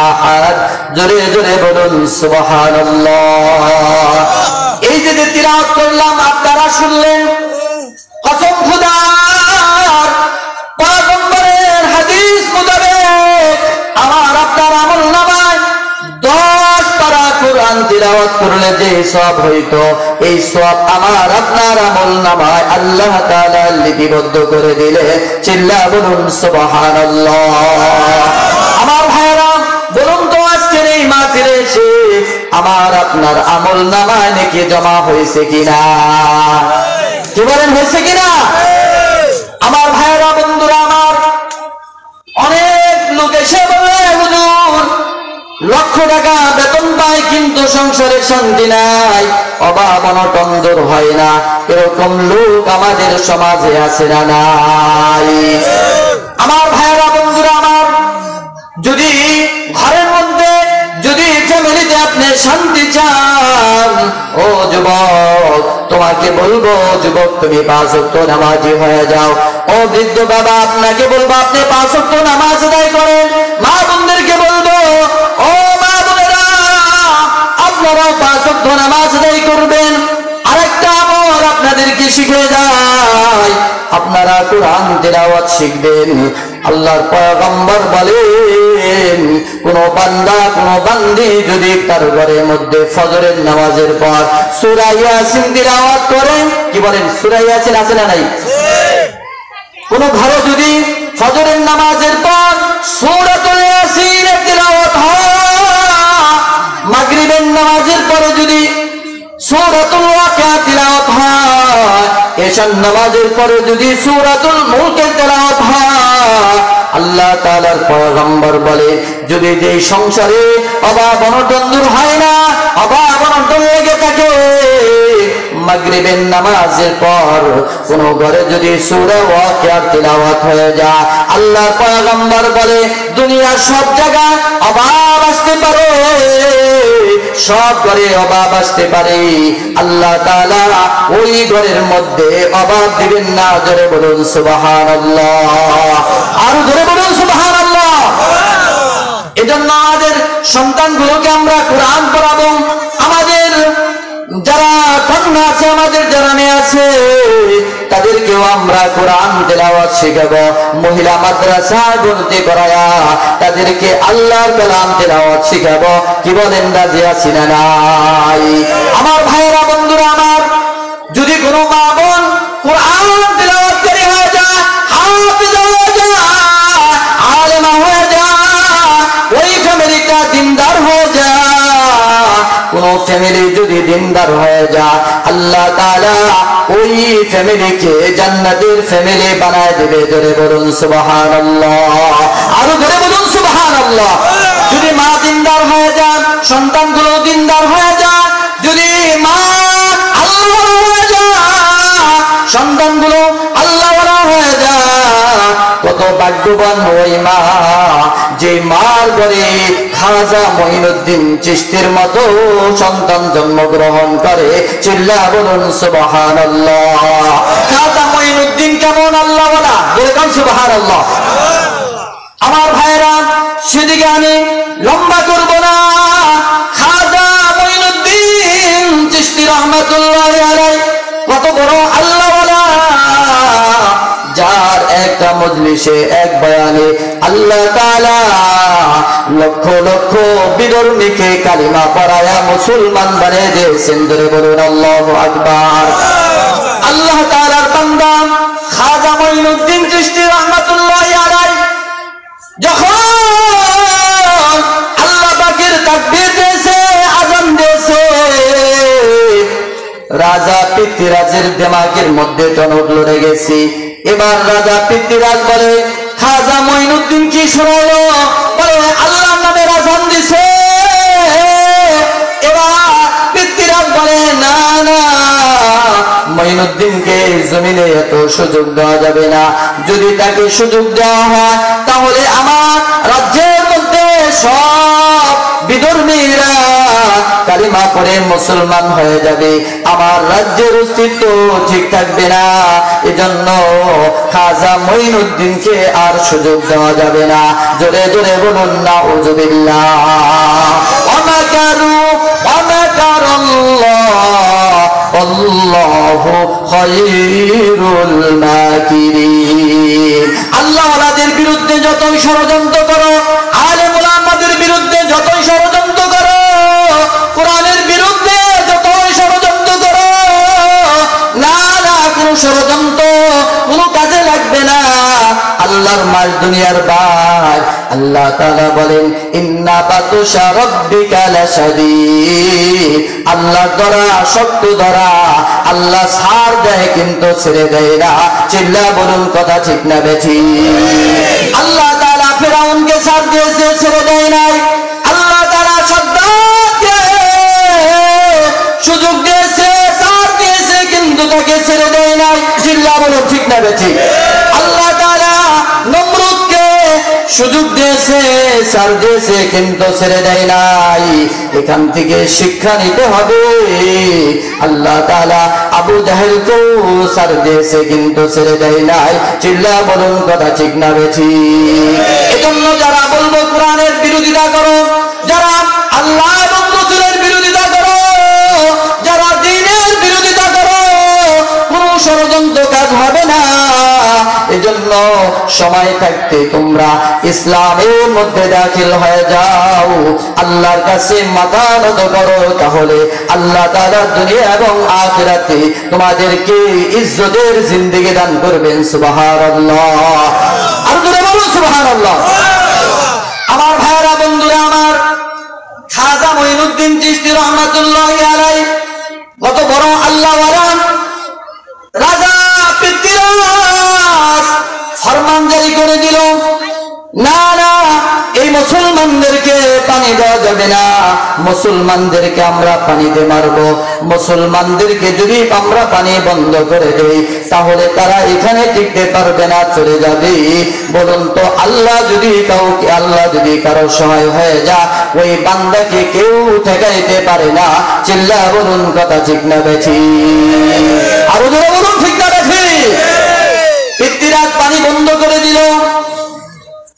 আহাদ। জোরে জোরে বলুন সুবহানাল্লাহ। এই যে তিলাওয়াত করলাম, আপনারা শুনলেন, কসম খোদার, পয়গম্বরের হাদিস মোতাবেক আমার আপনার আমলনামায় 10 পারা কোরআন তিলাওয়াত করলে যে সওয়াব হইতো এই সওয়াব আমার আপনার আমলনামায় আল্লাহ তাআলা লিপিবদ্ধ করে দিলে চিল্লা বলুন সুবহানাল্লাহ। আমার ভাইরা বলুন তো আজকের এই মাহফিলে এসে আমার আপনার আমলনামায় নেকি জমা হয়েছে কিনা? কি বলেন, হয়েছে কিনা? আমার ভাইরা বন্ধুরা আমার, অনেক লোক এসে বলে হুজুর লক্ষ টাকা বেতন পায় কিন্তু সংসারে শান্তি নাই, অভাব অনটন দূর হয় না, এরকম লোক আমাদের সমাজে আছে না নাই? আমার ভাইরা বন্ধুরা আমার, যদি ঘরের মধ্যে যদি ফ্যামিলিতে আপনি শান্তি চান, ও যুবক তোমাকে বলবো, যুবক তুমি 5 ওয়াক্ত নামাজি হয়ে যাও। ও বৃদ্ধ বাবা আপনাকে বলবো আপনি 5 ওয়াক্ত নামাজ আদায় করেন। মা বোনদেরকে বলবো, ও মা বোনেরা আপনারাও 5 ওয়াক্ত নামাজ আদায় করবেন। আরেকটা আমল আপনাদেরকে শিখে যায়, আপনারা কোরআন তিলাওয়াত শিখবেন। আল্লাহর পয়গম্বর বলেন কোন বান্দা কোন বান্দি যদি তার ঘরের মধ্যে ফজরের নামাজের পর সূরা ইয়াসিন তিলাওয়াত করেন, কি বলেন সূরা ইয়াসিন আছে না নাই? কোন ঘরে যদি ফজরের নামাজের পর সূরাতুল ইয়াসিন তিলাওয়াত হয়, মাগরিবের নামাজের পরে যদি সূরাতুল ওয়াকিয়া তিলাওয়াত হয়, এশার নামাজের পরে যদি সূরাতুল মুলক তিলাওয়াত হয়, আল্লাহ তাআলার পয়গম্বর বলে যদি যেই সংসারে অভাব অনটন দূর হয় না, অভাব অনটন লেগে থাকে, মাগরিবের নামাজের পর কোন ঘরে যদি সূরা ওয়াকিয়া তিলাওয়াত হয়ে যায়, আল্লাহর পয়গম্বর বলে দুনিয়ার সব জায়গায় অভাব আসতে পারে, সব ঘরে অভাব আসতে পারে, আল্লাহ তাআলা ওই ঘরের মধ্যে অভাব দিবেন না। জোরে বলুন সুবহানাল্লাহ, আর জোরে বলুন সুবহানাল্লাহ। এজন্য আমাদের সন্তানগুলোকে আমরা কোরআন পড়াবো, আমাদের যারা কন্যা আছে, আমাদের যারা মেয়ে আছে তাদেরকেও আমরা কোরআন তেলাওয়াত শেখাবো। মহিলা মাদ্রাসা ভর্তি করায়া তাদেরকে আল্লাহর কালাম তেলাওয়াত শেখাবো। কি বলেন, রাজি আছি না নাই? আমার ভাইয়েরা বন্ধুরা আমার, যদি কোনো মা বোন কোরআন তেলাওয়াতকারী হয়ে যায়, হাফেজ হয়ে যায়, আলেমা হয়ে যায়, ওই ফ্যামিলিটা দিনদার হয়ে যায়, কোন ফ্যামিলি যদি দিনদার হয়ে যায়, আল্লাহ তাআলা ওই ফ্যামিলিকে জান্নাতের ফ্যামিলি বানায় দেবে। জোরে বলুন সুবহানাল্লাহ, আরো জোরে বলুন সুবহানাল্লাহ। যদি মা দিনদার হয়ে যায়, সন্তানগুলো দিনদার হয়ে যায়, যদি মা আল্লাহওয়ালা হয়ে যায়, সন্তানগুলো আল্লাহওয়ালা হয়ে যায়, কত ভাগ্যবান ওই মা যে মার ঘরে খাজা মঈনুদ্দিন চিশতির মতো সন্তান জন্মগ্রহণ করে। চিল্লা বলুন সুবহানাল্লাহ। খাজা মঈনুদ্দিন কেমন আল্লাহওয়ালা, বলুন সুবহানাল্লাহ। আমার ভাইরা সেদিকে আমি লম্বা করব না, খাজা মঈনুদ্দিন চিশতি রাহমাতুল্লাহি আলাইহি কত বড় আল্লাহওয়ালা, যার একটা মজলিসে এক বয়ানে আল্লাহ তাআলা লক্ষ লক্ষ বিধর্মীকে কালিমা পড়ায়া মুসলমান বানিয়ে দিয়েছেন। ধরে বলুন আল্লাহু আকবার। আল্লাহ তাআলার বান্দা খাজা মঈনুদ্দিন চিশতি রাহমাতুল্লাহি আলাইহি যখন আল্লাহ পাকের তাকবীর দিয়েছে, আযান দিয়েছে, রাজা পৃথ্বীরাজের দিমাগের মধ্যে টনক লড়ে গেছে। এবার রাজা পৃথ্বীরাজ বলে খাজা মঈনুদ্দিন কি শোনালো? বলে আল্লাহর নামে আযান দিছে। এবার পৃথ্বীরাজ বলে না না, মঈনুদ্দিনকে জমিনে এত সুযোগ দেওয়া যাবে না, যদি তাকে সুযোগ দেওয়া হয় তাহলে আমার রাজ্যের মধ্যে সব বিধর্মীরা কালিমা পড়ে মুসলমান হয়ে যাবে, আমার রাজ্যের অস্তিত্ব ঠিক থাকবে না। এজন্য খাজা মঈনুদ্দিনকে আর সুযোগ দেওয়া যাবে না। জোরে জোরে বলুন নাউযুবিল্লাহ। ওয়ামাকারু ওয়ামাকারাল্লাহ আল্লাহু খায়রুল মাকিরিন। আল্লাহওয়ালাদের বিরুদ্ধে যতই ষড়যন্ত্র করো, আলেম ওলামাদের বিরুদ্ধে যতই ষড়যন্ত্র করো, কোরআনের আল্লাহর মাল দুনিয়ার ভাই। আল্লাহ তাআলা বলেন ইন্না বাতুশা রাব্বিকা লাশাদীদ, আল্লাহর ধরা শক্ত ধরা, আল্লাহ ছাড় দেয় কিন্তু ছেড়ে দেয় না। চিল্লা বলুন কথা ঠিক না বেঠিক? আল্লাহ তাআলা ফিরআউনকে ছাড় দিয়েছে, ছেড়ে দেয় নাই। আল্লাহ তাআলা সাদ্দাতকে সুযোগ দিয়েছে, ছাড় দিয়েছে, কিন্তু তাকে ছেড়ে দেয় নাই। চিল্লা বলুন ঠিক না বেঠিক? আল্লাহ তাআলা নমরুদকে সুযোগ দিয়েছে, ছাড় দিয়েছে, কিন্তু ছেড়ে দেয় নাই। এখান থেকে শিক্ষা নিতে হবে। আল্লাহ তাআলা আবু জাহেলকেও ছাড় দিয়েছে, কিন্তু ছেড়ে দেয় নাই। চিল্লা বলুন কথা ঠিক না বেঠিক? এজন্য যারা বলবো কোরআনের বিরোধিতা করো, যারা আল্লাহ এবং রাসূলের বিরোধিতা করো, যারা দ্বীনের বিরোধিতা করো, কোনো ষড়যন্ত্র কাজ হবে না। এজন্য সময় থাকতে তোমরা ইসলামের মধ্যে দাখিল হয়ে যাও, আল্লাহর কাছে মাথা নত করো, তাহলে আল্লাহ তাআলা দুনিয়া এবং আখিরাতে তোমাদেরকে ইজ্জতের জিন্দেগি দান করবেন। সুবহানাল্লাহ। আর জোরে বলুন সুবহানাল্লাহ। আমার ভাইরা বন্ধুরা আমার, খাজা মঈনুদ্দিন চিশতি রহমাতুল্লাহি আলাইহি কত বড় আল্লাহওয়ালা রাজা পৃথ্বীরাজ ফরমান জারি করে দিল, না না, এই মুসলমানদেরকে পানি দেওয়া যাবে না, মুসলমানদেরকে আমরা পানিতে মারবো। মুসলমানদেরকে যদি আমরা পানি বন্ধ করে দেই, তাহলে তারা এখানে টিকতে পারবে না, চলে যাবে। বলুন তো, আল্লাহ যদি কারো সহায় হয়ে যা, ওই বান্দাকে কেউ ঠেকাইতে পারে না। চিল্লা বলুন কথা ঠিক না বেঠিক? আরো জোরে বলুন ঠিক না বেঠিক? পৃথ্বীরাজ পানি বন্ধ করে দিল,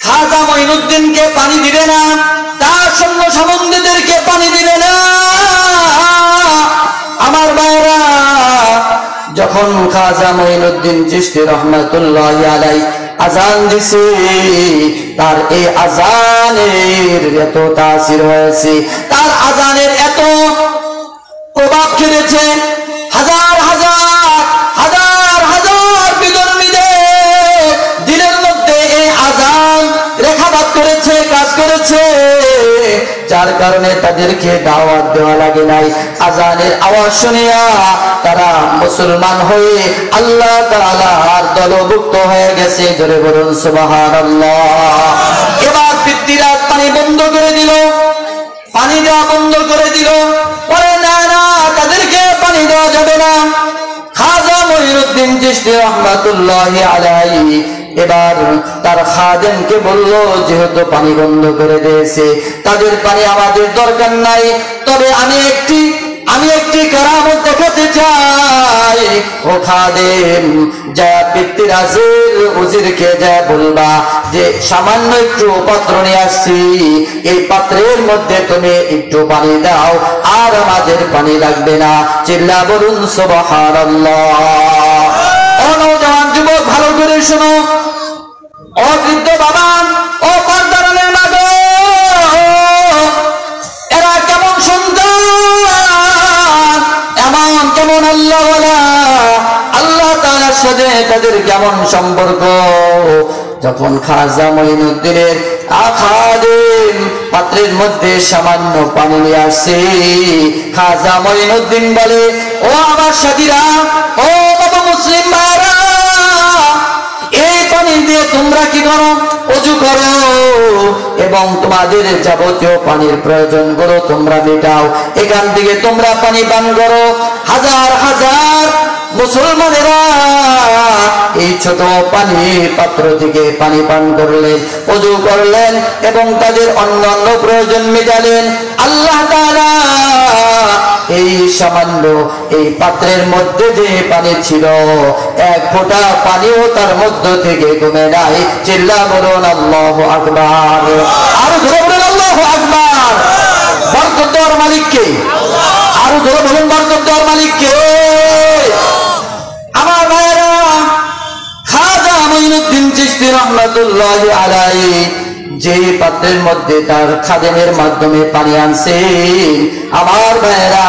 খাজা মঈনুদ্দিনকে পানি দিবে না, তার সৈন্য সামন্তদেরকে পানি দিবে না। আমার ভাইরা, যখন খাজা মঈনুদ্দিন চিশতি রহমাতুল্লাহি আলাইহি আযান দিছে, তার এই আযানের এত তাসির হয়েছে, তার আযানের এত প্রভাব খেলেছে, হাজার হাজার হাজার হাজার বিধর্মীদের দিলের মধ্যে এই আযান রেখাপাত করেছে, কাজ করেছে, যার কারণে তাদেরকে দাওয়াত দেওয়া লাগে নাই। আযানের আওয়াজ শুনিয়া তারা মুসলমান হয়ে আল্লাহ তাআলার দলভুক্ত হয়ে গেছে। জোরে বলুন সুবহানাল্লাহ। এবার পৃথ্বীরাজ পানি বন্ধ করে দিল, পানি দেওয়া বন্ধ করে দিল। পরে না না, তাদেরকে পানি দেওয়া যাবে না। খাজা মঈনুদ্দিন চিশতি রহমাতুল্লাহি আলাইহি এবার তার খাদেমকে বলল, যেহেতু পানি বন্ধ করে দিয়েছে, তাদের পানি আমাদের দরকার নাই, তবে আমি একটি কারামত দেখাতে চাই। ও খাদেম, যা পৃথ্বীরাজের উজিরকে যা বলবা যে সামান্য একটু পাত্র নিয়ে আসছি, এই পাত্রের মধ্যে তুমি একটু পানি দাও, আর আমাদের পানি লাগবে না। চিল্লা বলুন সুবহানাল্লাহ। ও নওজওয়ান যুবক, ভালো করে শোনো। ও বৃদ্ধ বাবা, ও পর্দারানের মা গো, এরা কেমন সন্তান, এমন কেমন আল্লাহওয়ালা, আল্লাহ তাআলার সাথে তাদের কেমন সম্পর্ক। যখন খাজা মঈনুদ্দিনের খাদেম পাত্রের মধ্যে সামান্য পানি নিয়ে আসছে, খাজা মঈনুদ্দিন বলে, ও আমার সাথীরা, ও বাবা মুসলিম ভাইরা, এই পানি দিয়ে তোমরা কি করো? ওযু করো এবং তোমাদের যাবতীয় পানির প্রয়োজন গুলো তোমরা মেটাও। এখান থেকে তোমরা পানি পান করো। হাজার হাজার মুসলমানেরা এই ছোট পানির পাত্র থেকে পানি পান করলেন, ওযু করলেন এবং তাদের অন্যান্য প্রয়োজন মেটালেন। আল্লাহ তাআলা এই সামান্য এই পাত্রের মধ্যে যে পানি ছিল, এক ফোঁটা পানিও তার মধ্য থেকে কমে নাই। চিল্লা বলুন আল্লাহু আকবার। আরো জোরে বলুন আল্লাহু আকবার। বরকত দেওয়ার মালিক কে? আরো জোরে বলুন বরকত দেওয়ার মালিক কে? আমার ভাইরা, খাজা মঈনুদ্দিন চিশতি রহমাতুল্লাহি আলাইহি যে পাত্রের মধ্যে তার খাদেমের মাধ্যমে পানি আনছে, আমার ভাইরা,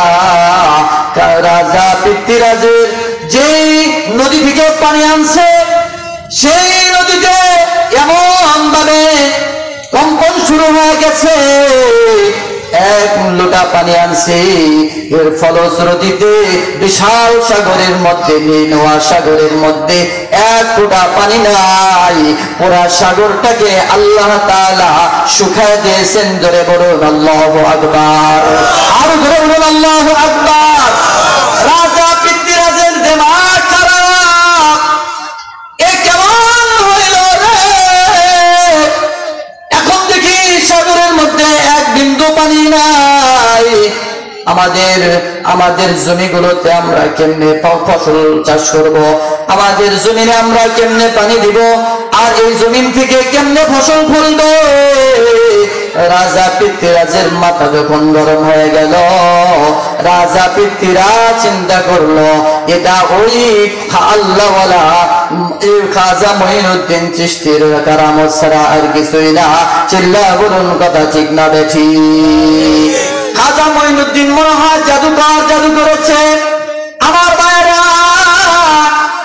রাজা পৃথ্বীরাজের যে নদী থেকে পানি আনছে, সেই নদীতে লোটা পানি আনছি, এর ফলশ্রুতিতে বিশাল সাগরের মধ্যে, নীল সাগরের মধ্যে এক ফোঁটা পানি নাই। পুরা সাগরটাকে আল্লাহ তাআলা শুকায় দিয়েছেন। জোরে বলুন আল্লাহু আকবার। আর জোরে বলুন আল্লাহু আকবার। রাজা পৃথ্বীরাজের দিমাগ খারাপ, এ কেমন হইল রে? এখন দেখি সাগরের মধ্যে এক বিন্দু পানি নাই। আমাদের জমিগুলোতে আমরা কেমনে ফসল চাষ করব? আমাদের জমিনে আমরা কেমনে পানি দিব? আর এই জমিন থেকে কেমনে ফসল ফলবে? রাজা পৃথ্বীরাজের মাথা যখন গরম হয়ে গেল, রাজা পৃথ্বীরাজ চিন্তা করলো, এটা ওই আল্লাহওয়ালা খাজা মঈনুদ্দিন চিশতির কারামত ছাড়া আর কিছুই না। চিল্লা বলুন কথা ঠিক না বেঠিক? খাজা মঈনুদ্দিন মনে হয় জাদুকর, জাদু করেছে। আমার ভাইরা,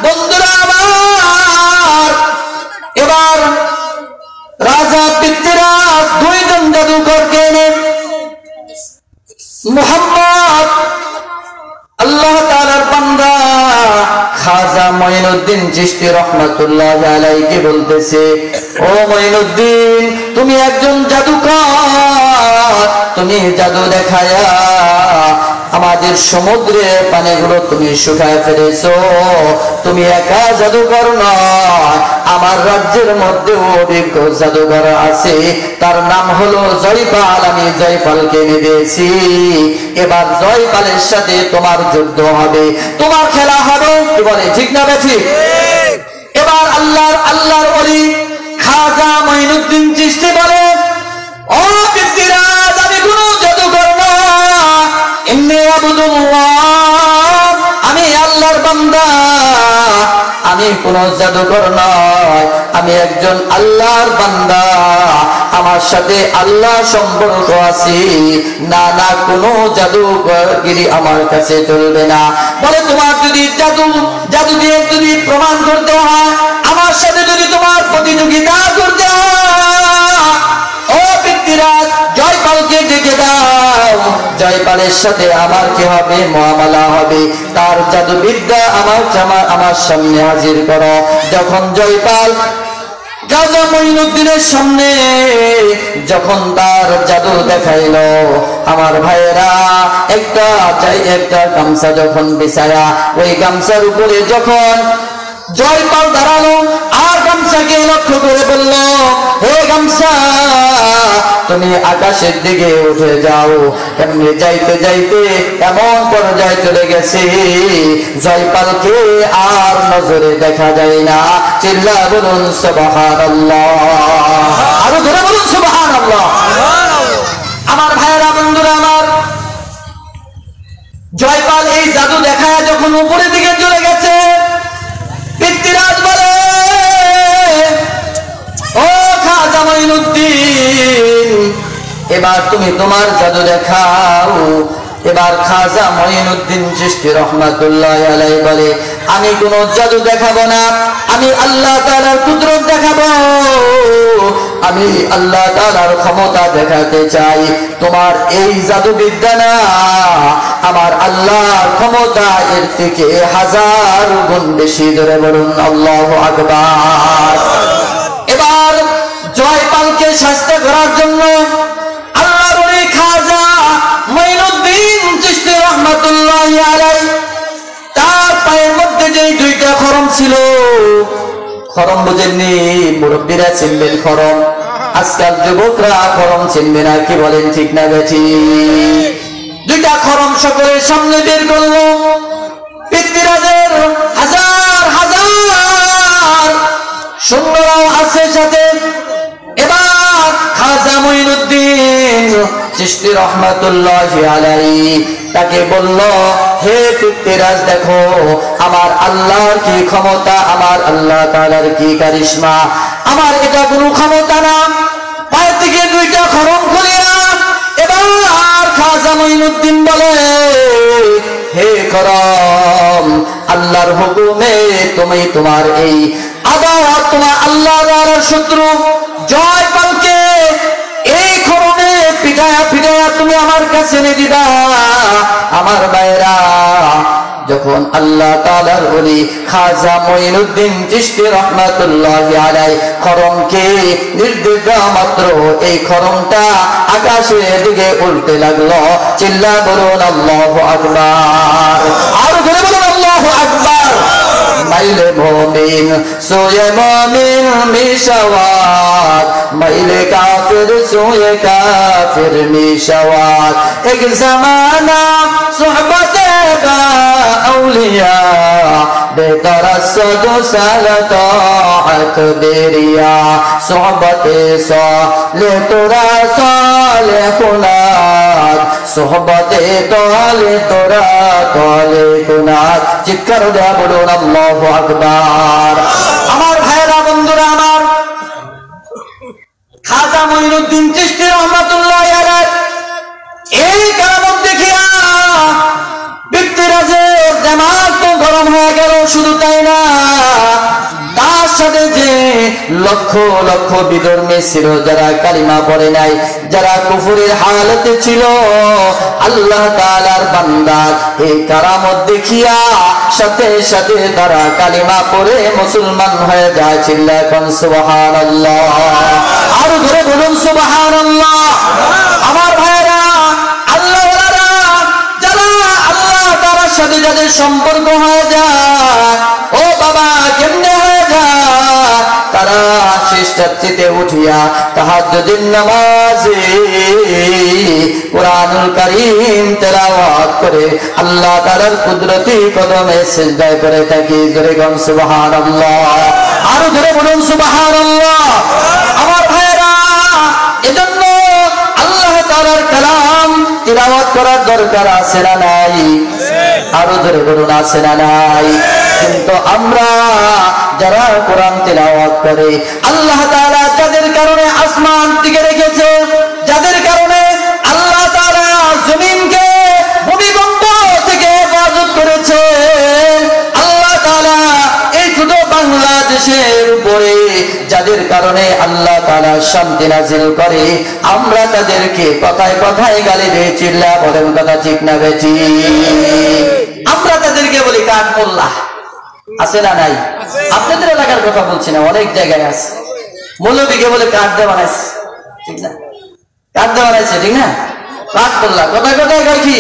বন্ধুরা আমার, এবার রাজা পৃথ্বীরাজ দুইজন জাদুকরকে এনে মুহাম্মদ আল্লাহ তাআলার বান্দা খাজা মঈনুদ্দিন চিশতি রহমাতুল্লাহ আলাইহি বলতেছে, ও মঈনুদ্দিন, তুমি একজন জাদুকর, তুমি জাদু দেখায়া আমাদের সমুদ্রের পানিগুলো তুমি শুকায় ফেলেছো। তুমি একা জাদুকর নয়, আমার রাজ্যের মধ্যেও অভিজ্ঞ জাদুকর আছে, তার নাম হলো জয়পাল। আমি জয়পালকে এনে দিয়েছি। এবার জয়পালের সাথে তোমার যুদ্ধ হবে, তোমার খেলা হবে। কি বলে, ঠিক না বেঠিক? এবার আল্লাহর ওলি খাজা মঈনুদ্দিন চিশতি বলে, ও পৃথ্বীরাজ, আমি কোন জাদুকর না, ইন্নী আবুদুল্লাহ, আমি আল্লাহর বান্দা, আমি কোন জাদুকর নয়, আমি একজন আল্লাহর বান্দা, আমার সাথে আল্লাহ সম্পর্ক আছে। না না, কোন জাদুগিরি আমার কাছে চলবে না। বলে, তোমার যদি জাদু দিয়ে যদি প্রমাণ করতে হয়, আমার সাথে যদি তোমার প্রতিযোগিতা করতে হয়, ও পৃথ্বীরাজ, জয়পালকে ডেকে দাও। জয়পালের সাথে আমার কি হবে? মুআমালা হবে। তার জাদুবিদ্যা আমার সামনে হাজির করো। যখন জয়পাল খাজা মঈনুদ্দিনের সামনে যখন তার জাদু দেখাইলো, আমার ভাইয়েরা, একটা গামছা যখন বিছায়া, ওই গামছার উপরে যখন জয়পাল দাঁড়ালো, আর গামছাকে লক্ষ্য করে বলল, হে গামছা, তুমি আকাশের দিকে উঠে যাও। এমনি যাইতে যাইতে এমন পর্যায়ে চলে গেছে, জয়পালকে আর নজরে দেখা যায় না। চিল্লা বলুন সুবহানাল্লাহ। আরো ধরে বলুন সুবহানাল্লাহ। আমার ভাইয়েরা, বন্ধুরা আমার, জয়পাল এই জাদু দেখায় যখন উপরের দিকে চলে গেছে, পৃথ্বীরাজ বলে, ও খাজা মঈনুদ্দিন, এবার তুমি তোমার জাদু দেখাও। এবার খাজা মঈনুদ্দিন চিশতি রহমাতুল্লাহ আলাইহি বলে, আমি কোন জাদু দেখাবো না, আমি আল্লাহ তাআলার কুদরত দেখাবো, আমি আল্লাহ তাআলার ক্ষমতা দেখাতে চাই। তোমার এই জাদু বিদ্যা না, আমার আল্লাহর ক্ষমতা এর থেকে 1000 গুণ বেশি। জোরে বলুন আল্লাহু আকবার। এবার জয়পালকে শাস্তি করার জন্য আল্লাহর ওলি খাজা মঈনুদ্দিন চিশতি রহমাতুল্লাহ আলাইহি তার পায়ের মধ্যে যে দুইটা খরম ছিল, খরম বুঝেননি? মুরব্বীরা চিনবেন খরম, আজকাল যুবকরা খরম চিনবে না। কি বলেন, ঠিক না বেঠিক? দুইটা খরম সকলের সামনে বের করলো। পৃথ্বীরাজের হাজার হাজার সৈন্যরাও আছে সাথে। এবার খাজা মঈনুদ্দিন চিশতি রহমাতুল্লাহ আলাইহি তাকে বলল, হে পৃথ্বীরাজ, দেখো আমার আল্লাহর কি ক্ষমতা, আমার আল্লাহ তাআলার কি কারিশমা। আমার এটা কোনো ক্ষমতা না। পায়ের থেকে দুইটা খরম খুলিয়া এবার খাজা মঈনুদ্দিন বলে, হে খরম, আল্লাহর হুকুমে তুমি তোমার এই আবার তোমার আল্লাহর শত্রু জয়পালকে এই খরমে পিটায়া পিটায়া তুমি তুমি আমার কাছে এনে দিবা। আমার ভাইরা, যখন আল্লাহ তাআলার ওলি খাজা মঈনুদ্দিন চিশতি রাহমাতুল্লাহি আলাইহি খরমকে নির্দেশ দেওয়া মাত্র এই খরমটা আকাশের দিকে উঠতে লাগলো। চিল্লা বলুন আল্লাহু আকবার, আর জোরে বলুন আল্লাহু আকবার। মাইলে মুমিন সোয়ে মুমিন মিশাওয়াত, মাইলে কাফির সোয়ে কাফির মিশাওয়াত। এক জামানা সোহবতে বা আউলিয়া বেতরসদ সালতাত বেরিয়া, সোহবতে সালে তোরা সালে কুনাত, সোহবতে তালে তোরা তালে কুনাত। চিৎকার দেয়া বলুন আল্লাহু আকবার। আমার ভাইরা, বন্ধুরা আমার, খাজা মঈনুদ্দিন চিশতি রাহমাতুল্লাহি আলাইহি এই কারামত দেখিয়া ব্যক্তিরাজের দিমাগ তো গরম হয়ে গেল। শুধু তাই না, তার সাথে যে লক্ষ লক্ষ বিধর্মী ছিল, যারা কালিমা পড়ে নাই, যারা কুফরের হালতে ছিল, আল্লাহ তাআলার বান্দা এই কারামত দেখিয়া সাথে সাথে তারা কালিমা পড়ে মুসলমান হয়ে যায়। চিল্লায় কোন সুবহানাল্লাহ, আর ধরে বলুন সুবহানাল্লাহ। আমার ভাইরা, আল্লাহ ওয়ালারা, যারা আল্লাহ তাআলার সাথে যাদের সম্পর্ক হয়ে যায়, ও বাবা কেমনে হয়ে যায়, তারা শেষ রাত্রিতে উঠিয়া তাহাজ্জুদের নামাজে কুরআনুল কারীম তেলাওয়াত করে আল্লাহ তাআলার কুদরতি কদমে সিজদায় করে থাকি। জোরে বলুন সুবহানাল্লাহ, আর জোরে বলুন সুবহানাল্লাহ। আমার ভাইরা, এজন্য আল্লাহ তাআলার কালাম তিলাওয়াত করার দরকার আছে না নাই? আরো জোরে বলুন আছে না নাই? কিন্তু আমরা যারা কোরআন তিলাওয়াত করে, আল্লাহ তাআলা যাদের কারণে আসমান টিকে রেখেছে, যাদের কারণে আল্লাহ তাআলা জমিনকে ভূমিকম্প থেকে হেফাজত করেছে, আল্লাহ তাআলা এই ছোট বাংলাদেশের উপরে যাদের কারণে আল্লাহ তাআলা শান্তি নাযিল করে, আমরা তাদেরকে কথায় কথায় গালি দিয়ে চিল্লা বলেন কথা ঠিক না বেঠি? আমরা তাদেরকে বলি কাঠ মোল্লা। আছে না নাই? আপনাদের এলাকার কথা বলছি না, অনেক জায়গায় আছে। মৌলবীকে বলে কাঠ দিয়ে বানাইছে, ঠিক না? কাঠ দিয়ে বানাইছে, ঠিক না? কাঠ মোল্লা, কথায় কথায় কয় কি?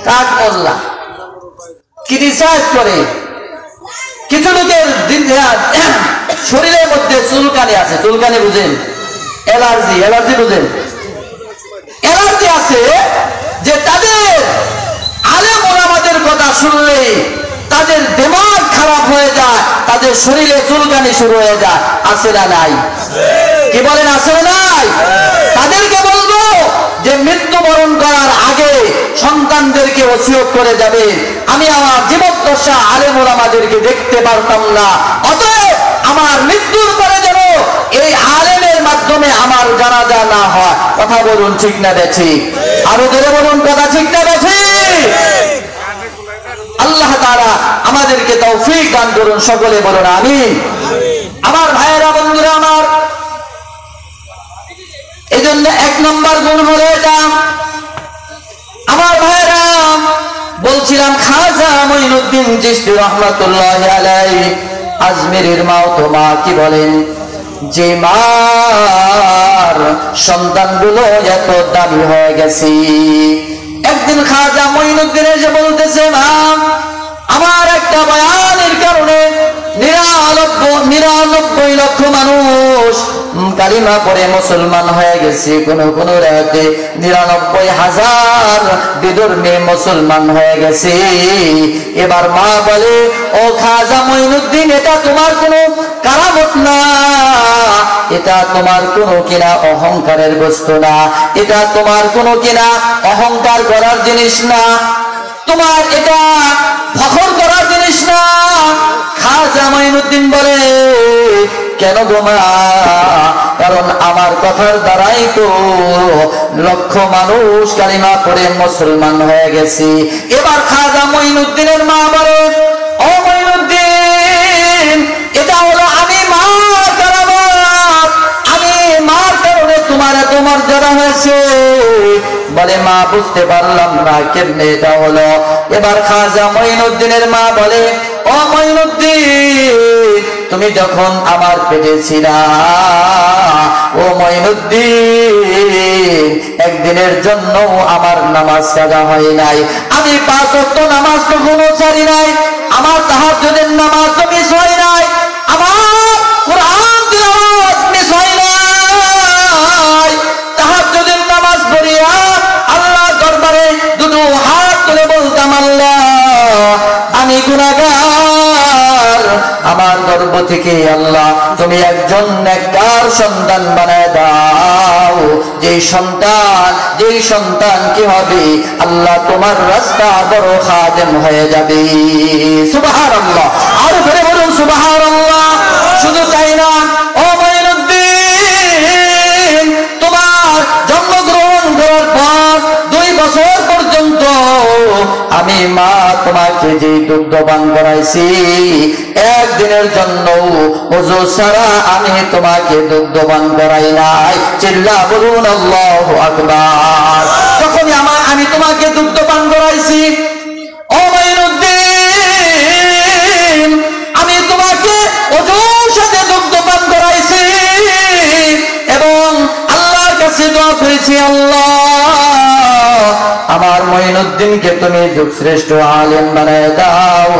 কাঠ মোল্লা। ক্রিটিসাইজ করে। কিছু লোকের শরীরের মধ্যে চুলকানি আছে। চুলকানি বুঝেন? অ্যালার্জি, অ্যালার্জি বুঝেন? অ্যালার্জি আছে যে তাদের আলেম ওলামাদের কথা শুনলে তাদের দিমাগ খারাপ হয়ে যায়, তাদের শরীরে চুলকানি শুরু হয়ে যায়। আছে না নাই? কি বলেন আছে না নাই? তাদেরকে বলবো যে মৃত্যুবরণ করার আগে সন্তানদেরকে ওসিয়ত করে যাবে, আমি আমার জীবদ্দশা আলেম ওলামাদেরকে দেখতে পারতাম না, অতএব আমার মৃত্যুর পরে যেন এই আলেমের মাধ্যমে আমার জানাজা না হয়। কথা বলুন ঠিক না বেঠি? আরো জোরে বলুন কথা ঠিক না বেঠি? আল্লাহ তাআলা আমাদেরকে তৌফিক দান করুন, সকলে বলুন আমিন। আমার ভাইয়েরা, বন্ধুরা আমার, এই জন্য এক নম্বর গুণ হলো এটা। আমার ভাইয়েরা, বলছিলাম খাজা মঈনুদ্দিন চিশতি রাহমাতুল্লাহি আলাইহি আজমিরের মা তো মা কি বলেন, যে মার সন্তানগুলো এত দামি হয়ে গেছে, একদিন খাজা মঈনুদ্দিন এসে বলতেছে, মা আমার একটা বয়ানের কারণে 99 লক্ষ মানুষ কালিমা পড়ে মুসলমান হয়ে গেছে, কোন কোন রাতে 99,000 বিধর্মী মুসলমান হয়ে গেছে। এবার মা বলে, ও খাজা মঈনুদ্দিন, এটা তোমার কোনো কারামত না, এটা তোমার কোনো কিনা অহংকারের বস্তু না, এটা তোমার কোনো কিনা অহংকার করার জিনিস না, তোমার এটা ফখর করার জিনিস না। খাজা মঈনুদ্দিন বলে, কেন গো মা? কারণ আমার কথার দ্বারাই তো লক্ষ মানুষ কালিমা পড়ে মুসলমান হয়ে গেছে। এবার খাজা মঈনুদ্দিনের মা বলে, ও মঈনুদ্দিন, এটা হলো আমি মার কারামত, আমি মার কারণে তোমার এত মর্যাদা হয়েছে। বলে মা বুঝতে পারলাম না কেমনে এটা হলো। এবার খাজা মঈনুদ্দিনের মা বলে ও মঈনুদ্দিন তুমি যখন আমার পেটে ছিলা ও মঈনুদ্দিন একদিনের জন্য আমার নামাজ কাজা হয় নাই, আমি 5 ওয়াক্ত নামাজ কখনো ছাড়ি নাই, আমার তাহাজ্জুদের নামাজ মিস হয় নাই, আমার কোরআন তিলাওয়াত মিস হয় নাই। তাহাজ্জুদের নামাজ পড়িয়া আল্লাহর দরবারে দুটো হাত তুলে বলতাম আল্লাহ আমি গুনাহগার, আমার গর্ভ থেকে আল্লাহ তুমি একজন নেককার সন্তান বানায় দাও, যেই সন্তান কি হবে আল্লাহ তোমার রাস্তা বড় খাদেম হয়ে যাবে। সুবহানাল্লাহ, আর ধরে বলুন সুবহানাল্লাহ। শুধু তাই না ও মঈনুদ্দিন তোমার জন্মগ্রহণ করার পর 2 বছর পর্যন্ত আমি মা তোমাকে যে দুগ্ধ পান করাইছি একদিনের জন্য ওযু ছাড়া আমি তোমাকে দুগ্ধ পান করাই নাই। চিল্লা বলুন আল্লাহু আকবার। যখন আমি তোমাকে দুগ্ধ পান করাইছি ও মঈনুদ্দিন আমি তোমাকে ওযুর সাথে দুগ্ধ পান করাইছি এবং আল্লাহর কাছে দোয়া করেছি আল্লাহ আমার মঈনুদ্দিনকে তুমি যুগশ্রেষ্ঠ আলেম বানায় দাও।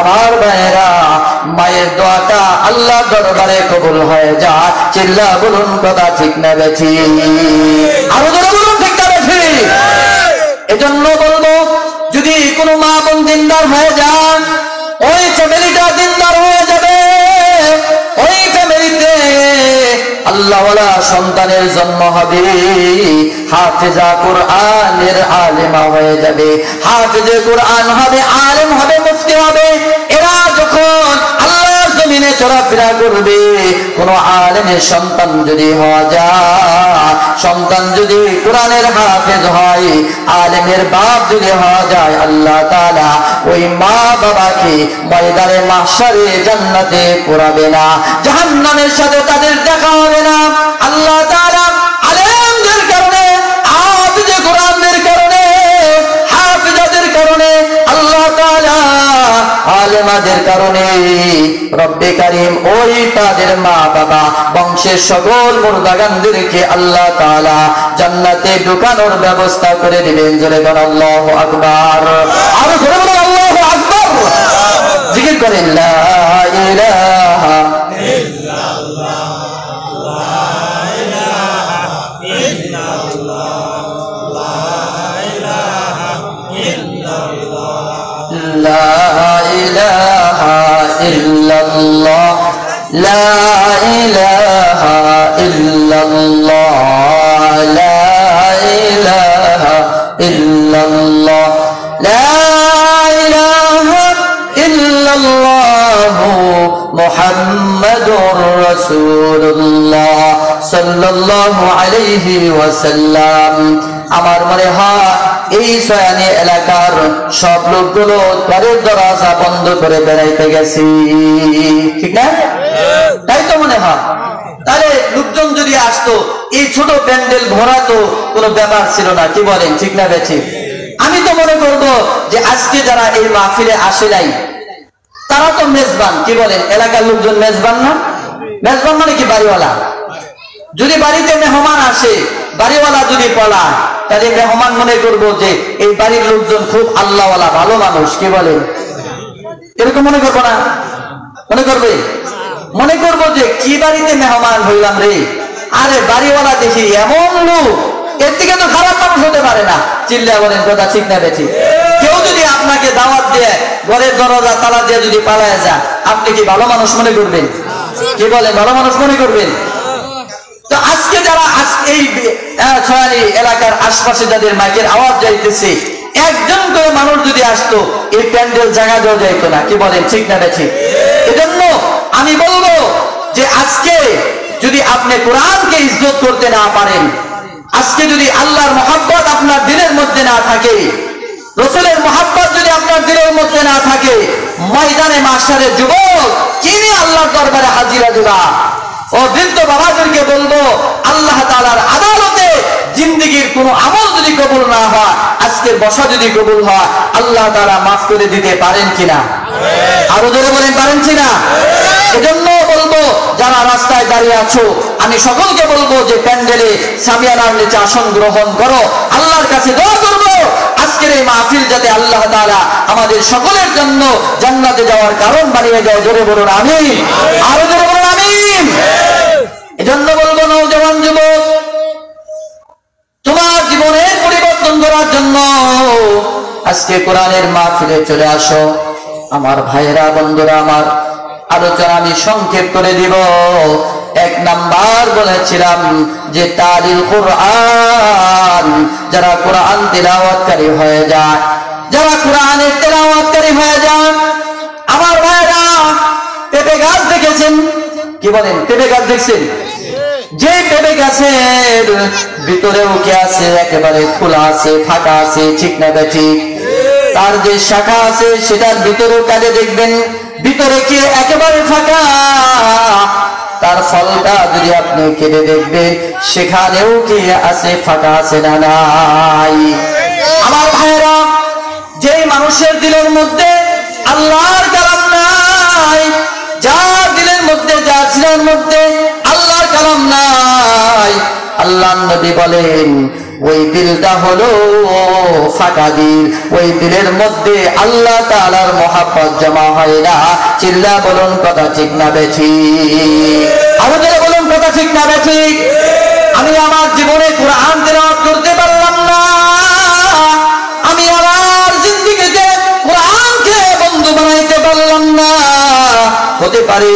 আমার ভাইরা মায়ের দোয়াটা আল্লাহ দরবারে কবুল হয়ে যায়। চিল্লা বলুন কথা ঠিক না বেঠি? আরো জোরে বলুন ঠিক না বেঠি? এজন্য বলবো যদি কোনো মা বোন দিনদার হয়ে যান ওই ফ্যামিলিটা দিনদার হয়ে যাবে, ওই ফ্যামিলিতে আল্লাহওয়ালা সন্তানের জন্ম হবে, হাফেজা কোরআনের আলেমা হয়ে যাবে, হাফেজে কোরআন হবে, আলেম হবে, মুফতি হবে। এরা যখন আল্লাহর জমিনে চলাফেরা করবে কোন আলেমের সন্তান যদি হওয়া যায়, সন্তান যদি কোরআনের হাফেজ হয়, আলেমের বাপ যদি হওয়া যায়, আল্লাহ তাআলা ওই মা বাবাকে ময়দানে মাহশারে জান্নাতে পোড়াবে না, জাহান্নামের সাথে তাদের দেখা হবে না। আল্লাহ তাআলা আলেমদের কারণে, হাফেজে কোরআনদের কারণে, হাফেজাদের কারণে, আল্লাহ তাআলা আলেমাদের কারণে রব্বে কারীম ওই তাদের মা বাবা বংশের সকল মুর্দাগানদেরকে আল্লাহ তাআলা জান্নাতে ঢোকানোর ব্যবস্থা করে দিবেন। জোরে বলেন আল্লাহু আকবার। আরো জোরে বলেন আল্লাহু আকবার। জিকির করেন লা ইলাহা ইল্লাল্লাহ লা ইলাহা ইল্লাল্লাহ লা ইলাহা ইল্লাল্লাহ লা ইলাহা ইল্লাল্লাহ লা ইলাহা ইল্লাল্লাহ লা ইলাহা ইল্লাল্লাহ লা ইলাহা ইল্লাল্লাহ মুহাম্মাদুর রাসূলুল্লাহ সাল্লাল্লাহু আলাইহি ওয়াসাল্লাম। আমার মনে হয় এই সয়ানি এলাকার সব লোকগুলো ঘরের দরজা বন্ধ করে বেড়াইতে গেছি, ঠিক না? তাই তো মনে হয়। তাহলে লোকজন যদি আসতো এই ছোট প্যান্ডেল ভরা তো কোনো ব্যাপার ছিল না, কি বলেন ঠিক না বেঠি? আমি তো মনে করব যে আজকে যারা এই মাহফিলে আসে নাই তারা তো মেজবান, কি বলেন? এলাকার লোকজন মেজবান না? মেজবান মানে কি বাড়িওয়ালা। যদি বাড়িতে মেহমান আসে, বাড়িওয়ালা যদি পলায়, তাহলে মেহমান মনে করব যে এই বাড়ির লোকজন খুব আল্লাহওয়ালা, ভালো মানুষ, কি বলেন? এরকম মনে করবো না? মনে করবে? মনে করবো যে কি বাড়িতে মেহমান হইলাম রে, আরে বাড়িওয়ালা দেখি এমন লোক, এর থেকে তো খারাপ মানুষ হতে পারে না। চিল্লা বলেন কথা ঠিক না বেঠি? কেউ যদি আপনাকে দাওয়াত দিয়ে ঘরের দরজা তালা দিয়ে যদি পালায় যায়, আপনি কি ভালো মানুষ মনে করবেন? কি বলেন, ভালো মানুষ মনে করবেন? তো আজকে যারা এই ছয়ানি এলাকার আশপাশে যাদের মাইকের আওয়াজ যাইতেছে, একজন করে মানুষ যদি আসতো এই প্যান্ডেল জায়গা দেওয়া যাইতো না, কি বলেন ঠিক না বেঠি? এজন্য আমি বলবো যে আজকে যদি আপনি কোরআনকে ইজ্জত করতে না পারেন, আজকে যদি আল্লাহর মহব্বত আপনার দিলের মধ্যে না থাকে, রাসূলের মহব্বত যদি আপনার দিলের মধ্যে না থাকে, ময়দানে মাহশারে যুবক কিনে আল্লাহর দরবারে হাজিরা দিবা। ও বৃদ্ধ বাবাদেরকে বলবো, আল্লাহ তাআলার আদালতে জিন্দেগীর কোনো আমল যদি কবুল না হয়, আজকের বসা যদি কবুল হয়, আল্লাহ তাআলা মাফ করে দিতে পারেন কিনা? আরো জোরে বলেন পারেন কিনা? এজন্য বলবো যারা রাস্তায় দাঁড়িয়ে আছো, আমি সকলকে বলবো যে প্যান্ডেলে সামিয়ানার নিচে আসন গ্রহণ করো, আল্লাহর কাছে দোয়া করবো আজকের এই মাহফিল যাতে আল্লাহ তাআলা আমাদের সকলের জন্য জান্নাতে যাওয়ার কারণ বানিয়ে দেয়। জোরে বলুন আমিন, আরো জোরে বলুন আমিন। এজন্য বলবো নওজওয়ান যুবক, তোমার জীবনের পরিবর্তন করার জন্য আজকে কোরআনের মাহফিলে চলে আসো। আমার ভাইয়েরা, বন্ধুরা আমার, আলোচনা আমি সংক্ষেপ করে দিব। এক নাম্বার বলেছিলাম যে তালিল কোরআন, যারা কোরআন তেলাওয়াতকারী হয়ে যায়, যারা কোরআনের তেলাওয়াতকারী হয়ে যায়, আমার ভাইয়েরা, পেঁপে গাছ দেখেছেন? কি বলেন, পেঁপে গাছ দেখছেন? যে পেঁপে গাছের ভিতরেও কি আছে? একেবারে খোলা আছে, ফাঁকা আছে, ঠিক না ঠিক? তার যে শাখা আছে সেটার ভিতরেও কাজে দেখবেন ভিতরে কি একেবারে ফাঁকা। তার ফলটা যদি আপনি কেটে দেখবেন সেখানেও কি আছে, ফাঁকা আছে না নাই? আমার ভাইরা, যেই মানুষের দিলের মধ্যে আল্লাহর কালাম নাই, যার দিলের মধ্যে, যার সিনার মধ্যে আল্লাহর কালাম নাই, আল্লাহর নবী বলেন ওই দিলটা হলো ফাঁকা দিল। ওই দিলের মধ্যে আল্লাহ তাআলার মহব্বত জমা হয় না। চিল্লা বলুন কথা ঠিক না বেঠিক? আরো জোরে বলুন কথা ঠিক না বেঠিক? আমি আমার জীবনে কোরআন তেলাওয়াত করতে পারলাম না, আমি আমার জিন্দেগিতে কোরআনকে বন্ধু বানাইতে পারলাম না। হতে পারে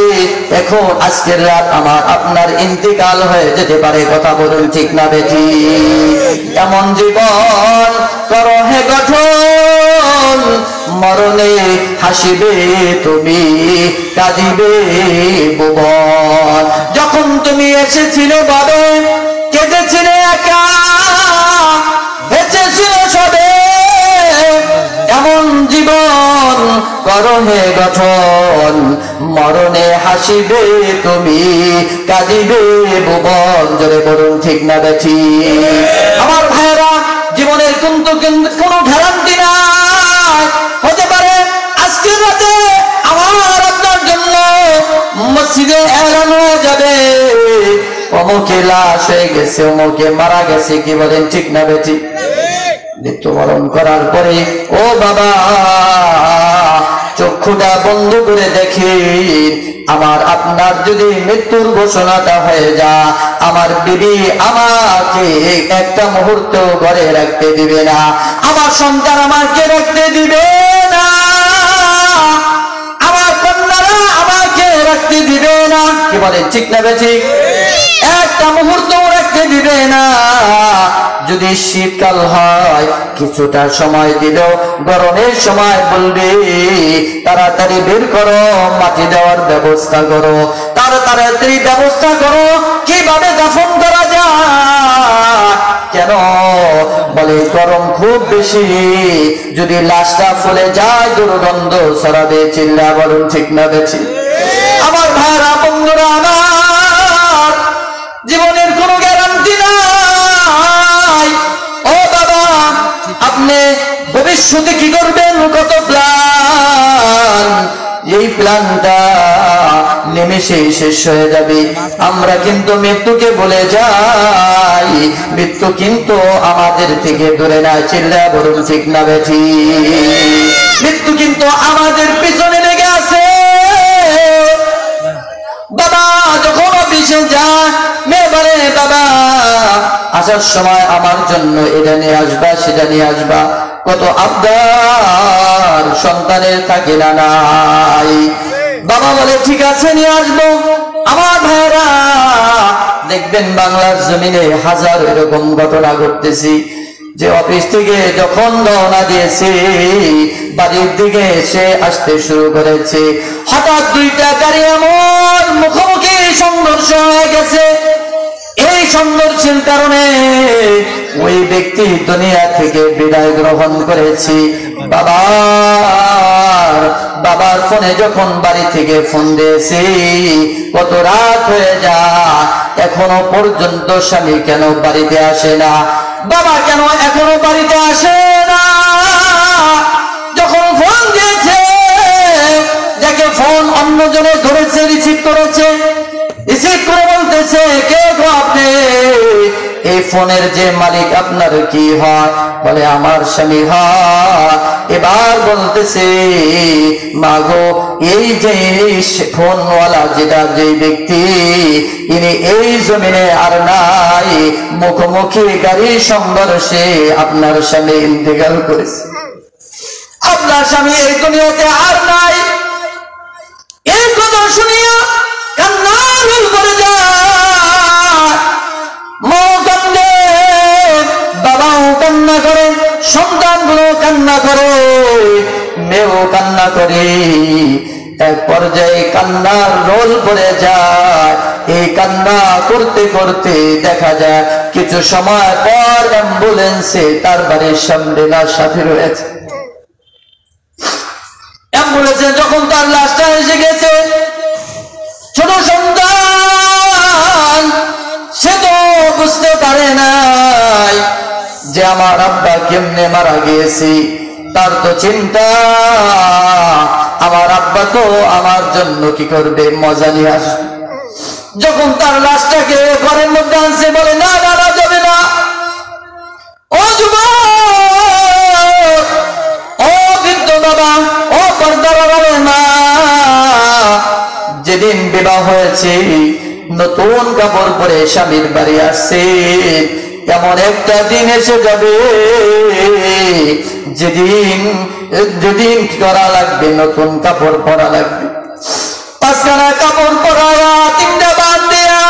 এখন আজকের রাত আমার আপনার ইন্তেকাল হয়ে যেতে পারে। কথা বলুন ঠিক না বেঠিক? এমন জীবন করো হে গঠন, মরণে হাসিবে তুমি, কাঁদিবে ভুবন। যখন তুমি এসেছিলে বাবে কেঁদেছিলে একা, বেঁচেছিল সবে, এমন জীবন করো হে গঠন, মরণে হাসিবে তুমি, কাঁদিবে ভুবন। জোরে বলুন ঠিক না বেঠিক? আমার ভাইরা, জীবনের কিন্তু কোনো গ্যারান্টি নাই। হতে পারে আজকের রাতে আমার আপনার জন্য মসজিদে এলান হয়ে যাবে অমুকে লাশ হয়ে গেছে, অমুকে মারা গেছে। কি বলেন ঠিক না বেঠিক? মৃত্যুবরণ করার পরে ও বাবা, চক্ষুটা বন্ধ করে দেখি, আমার আপনার যদি মৃত্যুর ঘোষণাটা হয়ে যায়, আমার বিবি আমাকে একটা মুহূর্ত ঘরে রাখতে দিবে না, আমার সন্তান আমাকে রাখতে দিবে না, আমার কন্যারা আমাকে রাখতে দিবে না। কি বলেন ঠিক না বেঠিক? একটা মুহূর্ত রাখতে দিবে না। যদি শীতকাল হয় কিছুটা সময় দিলেও গরমের সময় বলবে তাড়াতাড়ি বের করো, মাটি দেওয়ার ব্যবস্থা করো, তাড়াতাড়ি ব্যবস্থা করো, কিভাবে দাফন করা যায়। কেন বলে গরম খুব বেশি, যদি লাশটা ফুলে যায় দুর্গন্ধ ছড়াবে। চিল্লা বলুন ঠিক না বেঠিক? আমার ভাইরা, বন্ধুরা আমার, জীবনের কোনো গ্যারান্টি নাই। ও বাবা, আপনি ভবিষ্যতে কি করবেন, কত প্ল্যান, এই প্ল্যানটা নিমেষেই শেষ হয়ে যাবে। আমরা কিন্তু মৃত্যুকে বলে যাই, মৃত্যু কিন্তু আমাদের থেকে দূরে না। চিল্লা বলুন ঠিক না বেঠিক? মৃত্যু কিন্তু আমাদের পিছনে লেগে আছে। বাবা যখন অফিসে যায়, মেয়ে বলে বাবা আসার সময় আমার জন্য এটা নিয়ে আসবা, সেটা নিয়ে আসবা। কত আবদার সন্তানের থাকে না নাই। বাবা বলে ঠিক আছে নিয়ে আসবো। আমার ভাইরা, দেখবেন বাংলার জমিনে হাজার এরকম ঘটনা ঘটতেছি, যে অফিস থেকে যখন রওনা দিয়েছে বাড়ির দিকে এসে আসতে শুরু করেছে, হঠাৎ দুইটা গাড়ি এমন মুখোমুখি সংঘর্ষ হয়ে গেছে। এই সংঘর্ষের কারণে ওই ব্যক্তি দুনিয়া থেকে বিদায় গ্রহণ করেছে। বাবার বাবার ফোনে যখন বাড়ি থেকে ফোন দিয়েছি, কত রাত হয়ে যায়, এখনো পর্যন্ত স্বামী কেন বাড়িতে আসে না, বাবা কেন এখনো বাড়িতে আসে না। যখন ফোন দিয়েছে দেখে ফোন অন্যজনে ধরেছে, রিসিভ করেছে, রিসিভ করে বলতেছে, কে গো আপনি? এই ফোনের যে মালিক আপনার কি হয়? বলে আমার স্বামী হয়। এবার বলতেছে, মাগো এই যে ফোনওয়ালা যেটা যে ব্যক্তি, ইনি এই জমিনে আর নাই, মুখোমুখি গাড়ি সংঘর্ষে আপনার স্বামী ইন্তেকাল করেছে, আপনার স্বামী এই দুনিয়াতে আর নাই। এই কথা শুনিয়া কান্না করে যায়, মা কান্দে, বাবাও কান্না করে, সন্তানগুলো কান্না করে, মেয়েও কান্না করে। এক পর্যায়ে কান্নার রোল পড়ে যায়। এই কান্না করতে করতে দেখা যায় কিছু সময় পর অ্যাম্বুলেন্সে তার বাড়ির সামনে লাশ সাথে রয়েছে। অ্যাম্বুলেন্সে যখন তার লাশটা এসে গেছে, ছোট সন্তান সে তো বুঝতে পারে নাই যে আমার আব্বা কেমনে মারা গিয়েছে। তার তো চিন্তা, আমার আব্বা তো আমার জন্য কি করবে, মজা নিয়ে আসবে। যখন তার লাশটাকে ঘরের মধ্যে আনছে, বলে না মারা যাবে না, ও যুবক, ও বৃদ্ধ বাবা, ও পর্দার মা, যেদিন বিবাহ হয়েছে নতুন কাপড় পরে স্বামীর বাড়ি আসছে, এমন একটা দিন এসে যাবে যেদিন করা লাগবে, নতুন কাপড় পরা লাগবে। পাঁচখানা কাপড় পরায়া, তিনটা বাদ দেয়া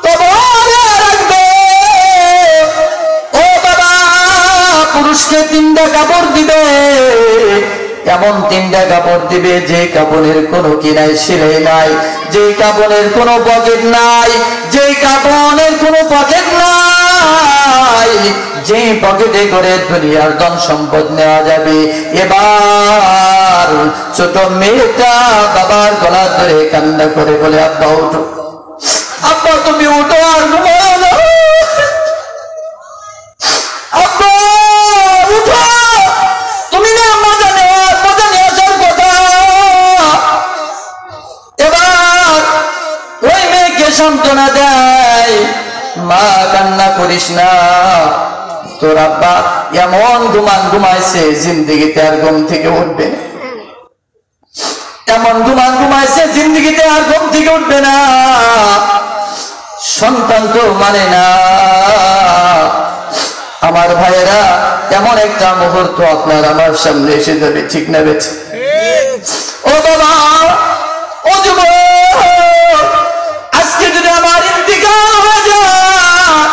কবরে রাখবে। ও বাবা, পুরুষকে তিনটা কাপড় দিবে, এমন তিনটা কাপড় দিবে যে কাপড়ের কোনো কিনাই সেলাই নাই, যে কাপড়ের কোনো পকেট নাই, যে কাপড়ের কোনো পকেট নাই, যে পকেটে করে দুনিয়ার ধন সম্পদ নেওয়া যাবে। এবার ছোট মেয়েটা বাবার গলা ধরে কান্না করে বলে, আব্বা উঠো, আব্বা তুমি উঠো, আর ঘুমাও না, আব্বা উঠো, তুমি না মজা নিয়ে আসার কথা। এবার ওই মেয়েকে সান্ত্বনা দেয়, মা কান্না করিস না, তোর আব্বা এমন ঘুমাইছে জিন্দিগিতে আর ঘুম থেকে উঠবে না, এমন ঘুমাইছে জিন্দিগিতে আর ঘুম থেকে উঠবে না। সন্তান তো মানে না। আমার ভাইয়েরা, এমন একটা মুহূর্ত আপনার আমার সামনে এসে যাবে, ঠিক না বেছে? ও বাবা, ও যুবক, আজকে যদি আমার ইন্তিকাল হয়ে যায়,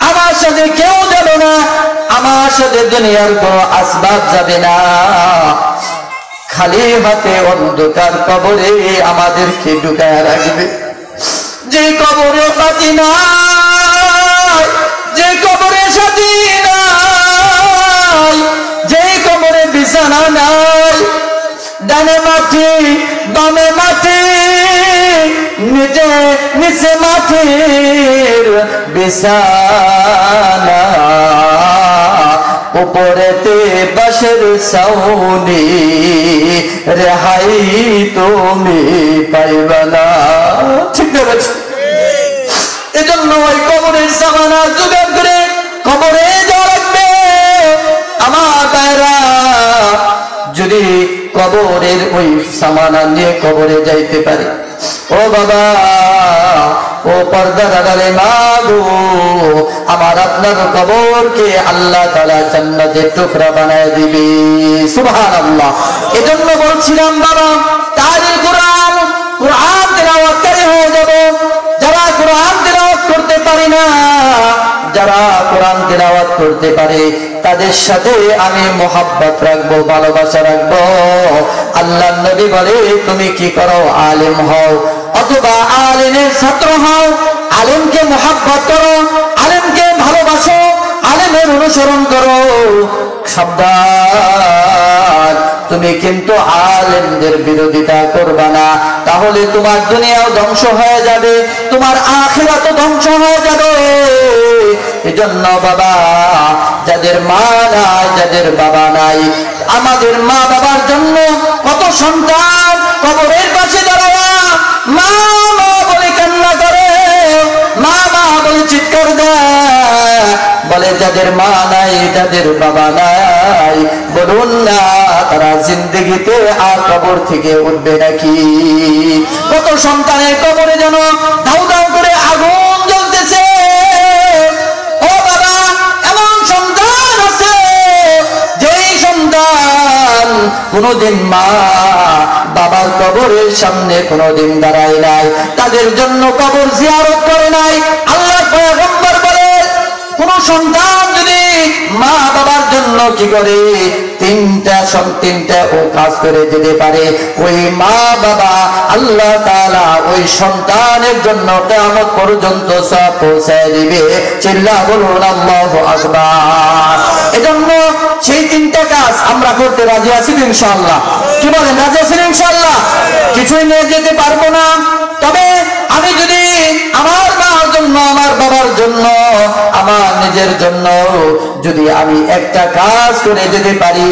আমার সাথে কেউ যাবে না, আমার সাথে দুনিয়ার কোনো আসবাব যাবে না, খালি হাতে অন্ধকার কবরে আমাদেরকে ঢুকায় রাখবে। যে কবরে পাতি নাই, যে কবরে সাথী নাই, যে কবরে বিছানা নাই, ডানে মাটি বামে মাটি, নিচে মাটির বিছানা, উপরেতে বাঁশের ছাউনি, রেহাই তুমি পাইবা না, ঠিক আছে? এজন্য ওই কবরের সামানা জোগাড় করে কবরে যাওয়া লাগবে। আমার ভাইরা, যদি কবরের ওই সামানা নিয়ে কবরে যাইতে পারে, ও বাবা, ও পর্দার আড়ালে মা গো, আমার আপনার কবরকে আল্লাহ তাআলা জান্নাতের টুকরা বানায় দিবে। সুবহানাল্লাহ। এজন্য বলছিলাম বাবা, তাহলে কোরআন তেলাওয়াতকারী হয়ে যাব। যারা কোরআন তেলাওয়াত করতে পারে না, যারা কোরআন তেলাওয়াত করতে পারে, তাদের সাথে আমি মোহাব্বত রাখবো, ভালোবাসা রাখবো। আল্লাহর নবী বলে, তুমি কি করো, আলেম হও অথবা আলেমের ছাত্র হও, আলেমকে মোহাব্বত করো, আলেমকে ভালোবাসো, আলেমের অনুসরণ করো। সাবধান, তুমি কিন্তু আলেমদের বিরোধিতা করবা না, তাহলে তোমার দুনিয়াও ধ্বংস হয়ে যাবে, তোমার আখিরাতও ধ্বংস হয়ে যাবে। এজন্য বাবা, যাদের মা নাই, যাদের বাবা নাই, আমাদের মা বাবার জন্য কত সন্তান কবরের পাশে দাঁড়ায়া মা মা বলে কান্না করে, মা মা বলে চিৎকার দেয়, বলে যাদের মা নাই, যাদের বাবা নাই, বলুন না তারা জিন্দগিতে আর কবর থেকে উঠবে নাকি? কত সন্তানের কবরে যেন দাউ দাউ করে আগুন জ্বলতেছে। ও বাবা, এমন সন্তান আছে যেই সন্তান কোনদিন মা বাবার কবরের সামনে কোনদিন দাঁড়ায় নাই, তাদের জন্য কবর জিয়ারত করে নাই। আল্লাহ পয়গম্বর বলে, কোন সন্তান যদি মা বাবার জন্য কি করে তিনটা ও কাজ করে যেতে পারে, ওই মা বাবা আল্লাহ তাআলা ওই সন্তানের জন্য কিয়ামত পর্যন্ত সওয়াব পৌঁছায় দিবে। চিল্লা বলুন আল্লাহু আকবার। এজন্য সেই তিনটা কাজ আমরা করতে রাজি আছি ইনশাআল্লাহ। কি বলেন, রাজি আছেন ইনশাআল্লাহ? কিছুই নিয়ে যেতে পারবো না, তবে আমি যদি আমার মার জন্য, আমার বাবার জন্য, আমার নিজের জন্য যদি আমি একটা কাজ করে যেতে পারি,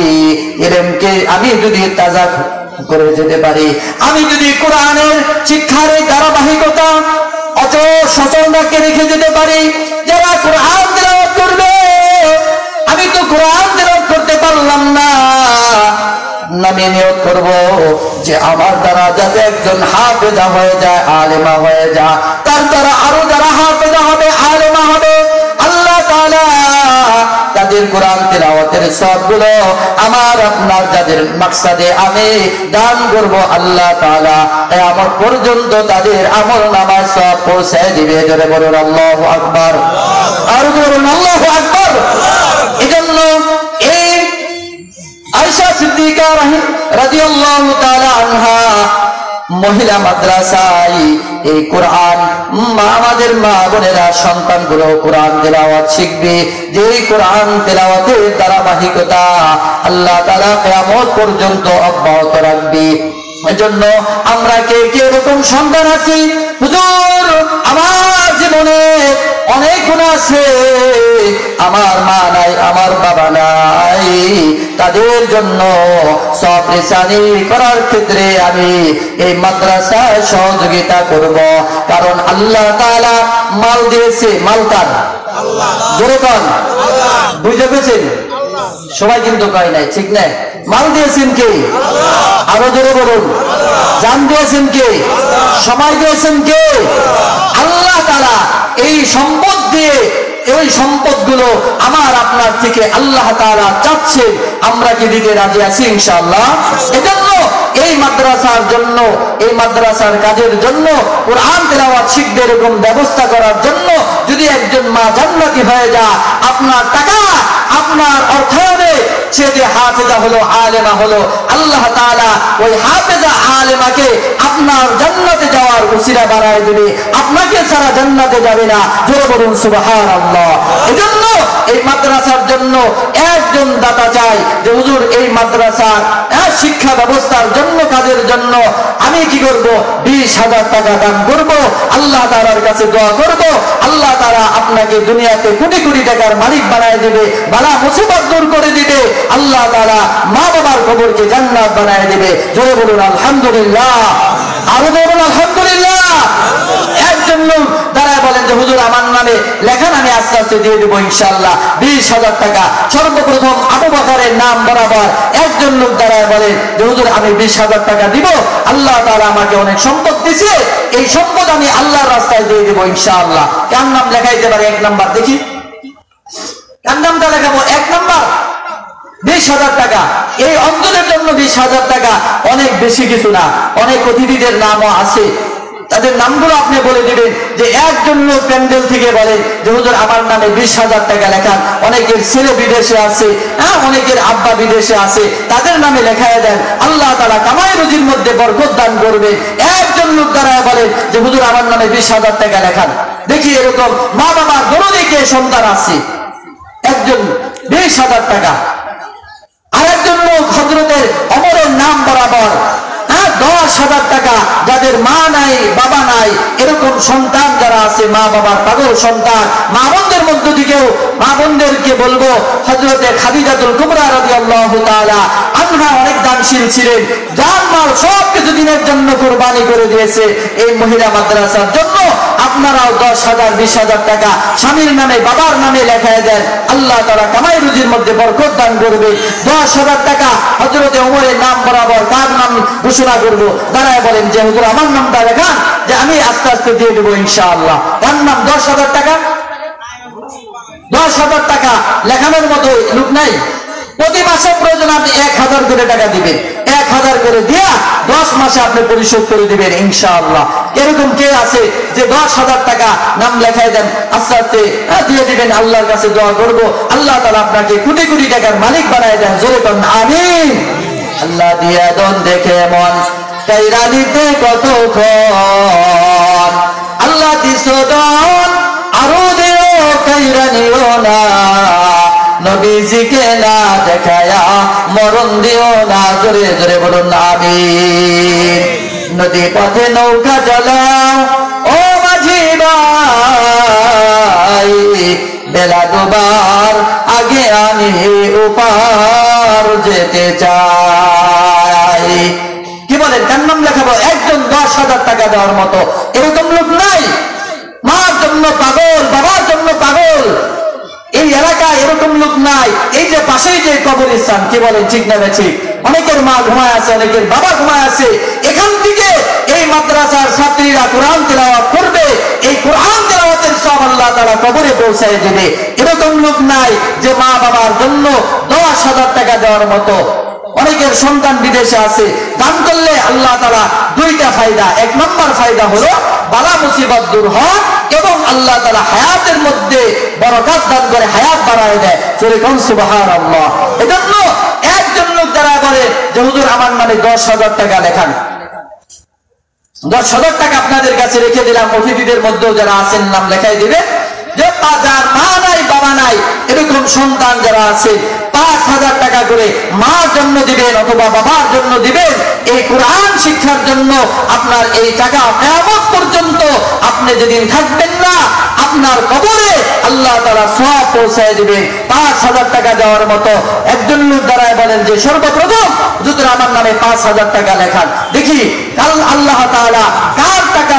ইলমকে আমি যদি তাজা করে যেতে পারি, আমি যদি কোরআনের শিক্ষার ধারাবাহিকতা অচল সচল রেখে যেতে পারি, যারা কোরআন তেলাওয়াত করবে, আমি তো কোরআন তেলাওয়াত করতে পারলাম না, আমি নিয়ত করব যে আমার দ্বারা যাতে একজন হাফেজা হয়ে যায়, আলেমা হয়ে যায়, তার দ্বারা আরো যারা হাফেজা হবে, আলেমা হবে, আল্লাহ তাআলা তাদের কোরআন তেলাওয়াতের সবগুলো আমার আপনার যাদের মাকসাদে আমি দান করব, আল্লাহ তাআলা কিয়ামত পর্যন্ত তাদের আমলনামায় সব পৌঁছায় দিবে। জোরে বলুন আল্লাহু আকবার, আর বলুন আল্লাহু আকবার। এজন্য এই আয়েশা সিদ্দিকা রাদিয়াল্লাহু তাআলা আনহা মহিলা মাদ্রাসায় এই কোরআন আমাদের মা বোনেরা সন্তানগুলো কোরআন তেলাওয়াত শিখবে, যেই কোরআন তেলাওয়াতের ধারাবাহিকতা আল্লাহ তাআলা কিয়ামত পর্যন্ত অব্যাহত রাখবে। এজন্য আমরা কে কে এরকম সন্তান আছি, হুজুর আমার জীবনে অনেক গুনাহ আছে, আমার মা নাই, আমার বাবা নাই, তাদের জন্য সওয়াব রিসানি করার ক্ষেত্রে আমি এই মাদ্রাসায় সহযোগিতা করব। কারণ আল্লাহ তাআলা মাল দিয়েছে, মাল কার? আল্লাহ। জোরে কোন আল্লাহ। বুঝতে পেরেছেন? সবাই কিন্তু কয় নাই, ঠিক না? মাল দিয়েছেন কে? আল্লাহ। আরো জোরে বলুন। আল্লাহ। জান দিয়েছেন কে? আল্লাহ। সময় দিয়েছেন কে? আল্লাহ তাআলা এই সম্পদ দিয়ে, এই সম্পদগুলো আমার আপনার থেকে আল্লাহ তাআলা চাচ্ছে, আমরা কি দিতে রাজি আছি ইনশাআল্লাহ? এজন্য এই মাদ্রাসার জন্য, এই মাদ্রাসার কাজের জন্য, কোরআন তেলাওয়াত শিখবে এরকম ব্যবস্থা করার জন্য যদি একজন মা জান্নাতি হয়ে যায়, আপনার টাকা, আপনার অর্থায়নে সে যে হাফেজা হলো, আলেমা হলো, আল্লাহ তাআলা ওই হাফেজা আলেমাকে আপনার জান্নাতে যাওয়ার উসিলা বানায় দিবে, আপনাকে ছাড়া জান্নাতে যাবে না। জোরে বলুন সুবহানাল্লাহ। এজন্য এই মাদ্রাসার জন্য একজন দাতা চাই যে হুজুর এই মাদ্রাসার শিক্ষা ব্যবস্থার জন্য, কাজের জন্য আমি কি করব? 20,000 টাকা দান করব, আল্লাহ তাআলার কাছে দোয়া করব, আল্লাহ তাআলা আপনাকে দুনিয়াতে কোটি কোটি টাকার মালিক বানায় দিবে, বালা মুসিবত দূর করে দিবে, আল্লাহ তাআলা মা বাবার কবরকে জান্নাত বানায় দিবে। জোরে বলুন আলহামদুলিল্লাহ, আরো বলুন আলহামদুলিল্লাহ। একজন লোক দাঁড়ায় বলেন যে হুজুর আমার নামে লেখান, আমি আস্তে আস্তে দিয়ে দেবো ইনশাআল্লাহ 20,000 টাকা। সর্বপ্রথম আবু বকরের নাম বরাবর একজন লোক দাঁড়ায় বলেন যে হুজুর আমি 20,000 টাকা দিব, আল্লাহ তাআলা আমাকে অনেক সম্পদ দিয়েছে, এই সম্পদ আমি আল্লাহর রাস্তায় দিয়ে দেবো ইনশাআল্লাহ। কার নাম লেখাইতে পারে? 1 নাম্বার, দেখি কার নামটা লেখাবো? 1 নাম্বার 20,000 টাকা। এই অঞ্চলের জন্য 20,000 টাকা অনেক বেশি কিছু না, অনেক অতিথিদের নামও আছে, তাদের নামগুলো আপনি বলে দিবেন যে একজন লোক প্যান্ডেল থেকে বলে যে হুজুর আমার নামে 20,000 টাকা লেখান, অনেকের ছেলে বিদেশে আছে, অনেকের আব্বা বিদেশে আছে, তাদের নামে লেখায় দেন, আল্লাহ তাআলা কামাই রুজির মধ্যে বরকত দান করবে। একজন লোক দ্বারা বলেন যে হুজুর আমার নামে 20,000 টাকা লেখান। দেখি এরকম মা বাবা দরদিকে সন্তান আছে, একজন 20,000 টাকা, আরেক একজন লোক হযরতের ওমরের নাম বরাবর 10,000 টাকা, যাদের মা নাই বাবা নাই এরকম সন্তান যারা আছে, মা বাবার পাগল সন্তান, মা বোনদের মধ্য থেকেও মা বোনদেরকে বলবো, হযরতে খাদিজাতুল কুবরা রাদিয়াল্লাহু তাআলা আনহা অনেক দানশীল ছিলেন, জানমাল সব কিছু দিনের জন্য কুরবানি করে দিয়েছে এই মহিলা মাদ্রাসার জন্য। আপনারাও 10,000 20,000 টাকা স্বামীর নামে বাবার নামে লেখায় দেন, আল্লাহ তাআলা কামাই রুজির মধ্যে বরকত দান করবে। 10,000 টাকা হযরতে ওমরের নাম বরাবর কার নাম ঘোষণা করবো, দাঁড়ায় বলেন যে হুজুর আমার নামটা লেখান, যে আমি আস্তে আস্তে দিয়ে দেবো ইনশাআল্লাহ। কার নাম? 10,000 টাকা। 10,000 টাকা লেখানোর মতো লোক নাই। প্রতি মাসে প্রয়োজন আপনি 1,000 করে টাকা দিবেন, 1,000 করে দিয়া 10 মাসে আপনি পরিশোধ করে দিবেন ইনশাআল্লাহ। এরকম কে আছে যে 10,000 টাকা নাম লেখাই দেন, আস্তে আস্তে দিয়ে দিবেন, আল্লাহর কাছে দোয়া করবো আল্লাহ তাআলা আপনাকে কোটি কোটি টাকার মালিক বানায় দেন। জোরে বলুন আমিন। আল্লাহ দিয়া দন দেখে মন কাইরা দিতে কতক্ষণ, আল্লাহ দিছো দন আরো দিও কাইরা নিও না, নবীজিকে না দেখায়া মরণ দিও না। জোরে জোরে বলুন আমিন। নদী পথে নৌকা চালাও ও মাঝি ভাই, বেলা ডোবার আগে আমি উপার যেতে চাই। কি বলেন? কার নাম লেখাবো? একজন 10,000 টাকা দেওয়ার মতো এরকম লোক নাই। মার জন্য পাগল, বাবার জন্য পাগল, এই এলাকায় এরকম লোক নাই। এই যে পাশেই যে কবরস্থান, কি বলেন ঠিক না ঠিক? অনেকের মা ঘুমায় আছে, অনেকের বাবা ঘুমায় আছে। এখান থেকে এই মাদ্রাসার ছাত্রীরা কোরআন তেলাওয়াত করবে, এই কোরআন তেলাওয়াতের সব আল্লাহ তাআলা কবরে পৌঁছায় দেবে। এরকম লোক নাই যে মা বাবার জন্য 10,000 টাকা দেওয়ার মতো। অনেকের সন্তান বিদেশে আছে, দান করলে আল্লাহ তাআলা দুইটা ফায়দা। 1 নম্বর ফায়দা হলো বালা মুসিবত দূর হয় এবং আল্লাহ তাআলা হায়াতের মধ্যে বরকত দান করে, হায়াত বাড়ায় দেয়। সূরা কোন সুবহানাল্লাহ। এজন্য একজন লোক যারা বলে যে হুজুর আমার নামে 10,000 টাকা লেখান, 10,000 টাকা আপনাদের কাছে রেখে দিলাম, অতিথিদের মধ্যেও যারা আছেন নাম লেখাই দিবে। যে যার মা নাই বাবা নাই এরকম সন্তান যারা আছে 5,000 টাকা করে মার জন্য দিবেন অথবা বাবার জন্য দিবেন। এই কোরআন শিক্ষার জন্য আপনার এই টাকা কিয়ামত পর্যন্ত আপনি যেদিন থাকবেন না, আপনার কবরে আল্লাহ তাআলা সওয়াব পৌঁছায় দিবে। 5,000 টাকা দেওয়ার মতো একজন লোক দাঁড়ায় বলেন যে সর্বপ্রথম যদি আমার নামে 5,000 টাকা লেখান, দেখি কাল আল্লাহ তাআলা কার টাকা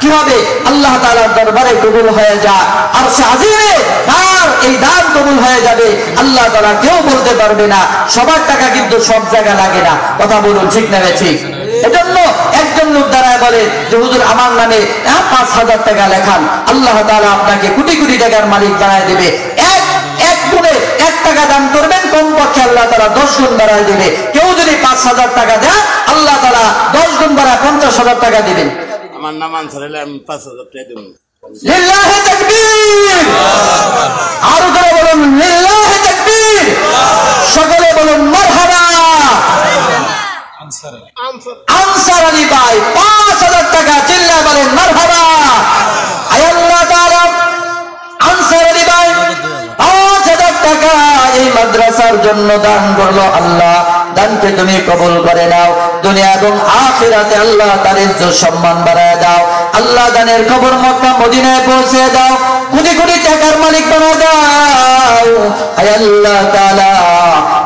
কিভাবে আল্লাহ তাআলার দরবারে কবুল হয়ে যায়। আর আজিমে তার এই দান কবুল হয়ে যাবে, আল্লাহ তাআলা কেউ বলতে পারবে না। সবার টাকা কিন্তু সব জায়গা লাগে না, কথা বলুন ঠিক না ঠিক? এজন্য একজন লোক দাঁড়ায় বলে যে হুজুর আমার নামে 5,000 টাকা লেখান, আল্লাহ তাআলা আপনাকে কোটি কোটি টাকার মালিক বানায় দেবে। এক গুণে 1 টাকা দান করবেন, কমপক্ষে আল্লাহ তাআলা 10 গুণ বাড়ায় দেবে। কেউ যদি 5,000 টাকা দেয়, আল্লাহ তাআলা 10 গুণ বাড়ায় 50,000 টাকা দিবেন। আমার নাম আনসার হলে আমি 5,000 টাকা দেব। লিল্লাহি তাকবীর। আর যারা বলুন লিল্লাহি তাকবীর, সকলে বলুন মারহাবা। আনসার আলী ভাই 5,000 টাকা চিল্লায় বলেন মারহাবা। আয় আল্লাহ তাআলা আনসার আলী ভাই 5,000 টাকা এই মাদ্রাসার জন্য দান করলো। আল্লাহ দানকে তুমি কবুল করে নাও, দুনিয়া এবং আখিরাতে আল্লাহ তার ইজ্জত সম্মান বাড়ায় দাও। আল্লাহ দানের খবর মক্কা মদিনায় পৌঁছে দাও, কোটি কোটি টাকার মালিক বানায় দাও। আয় আল্লাহ তাআলা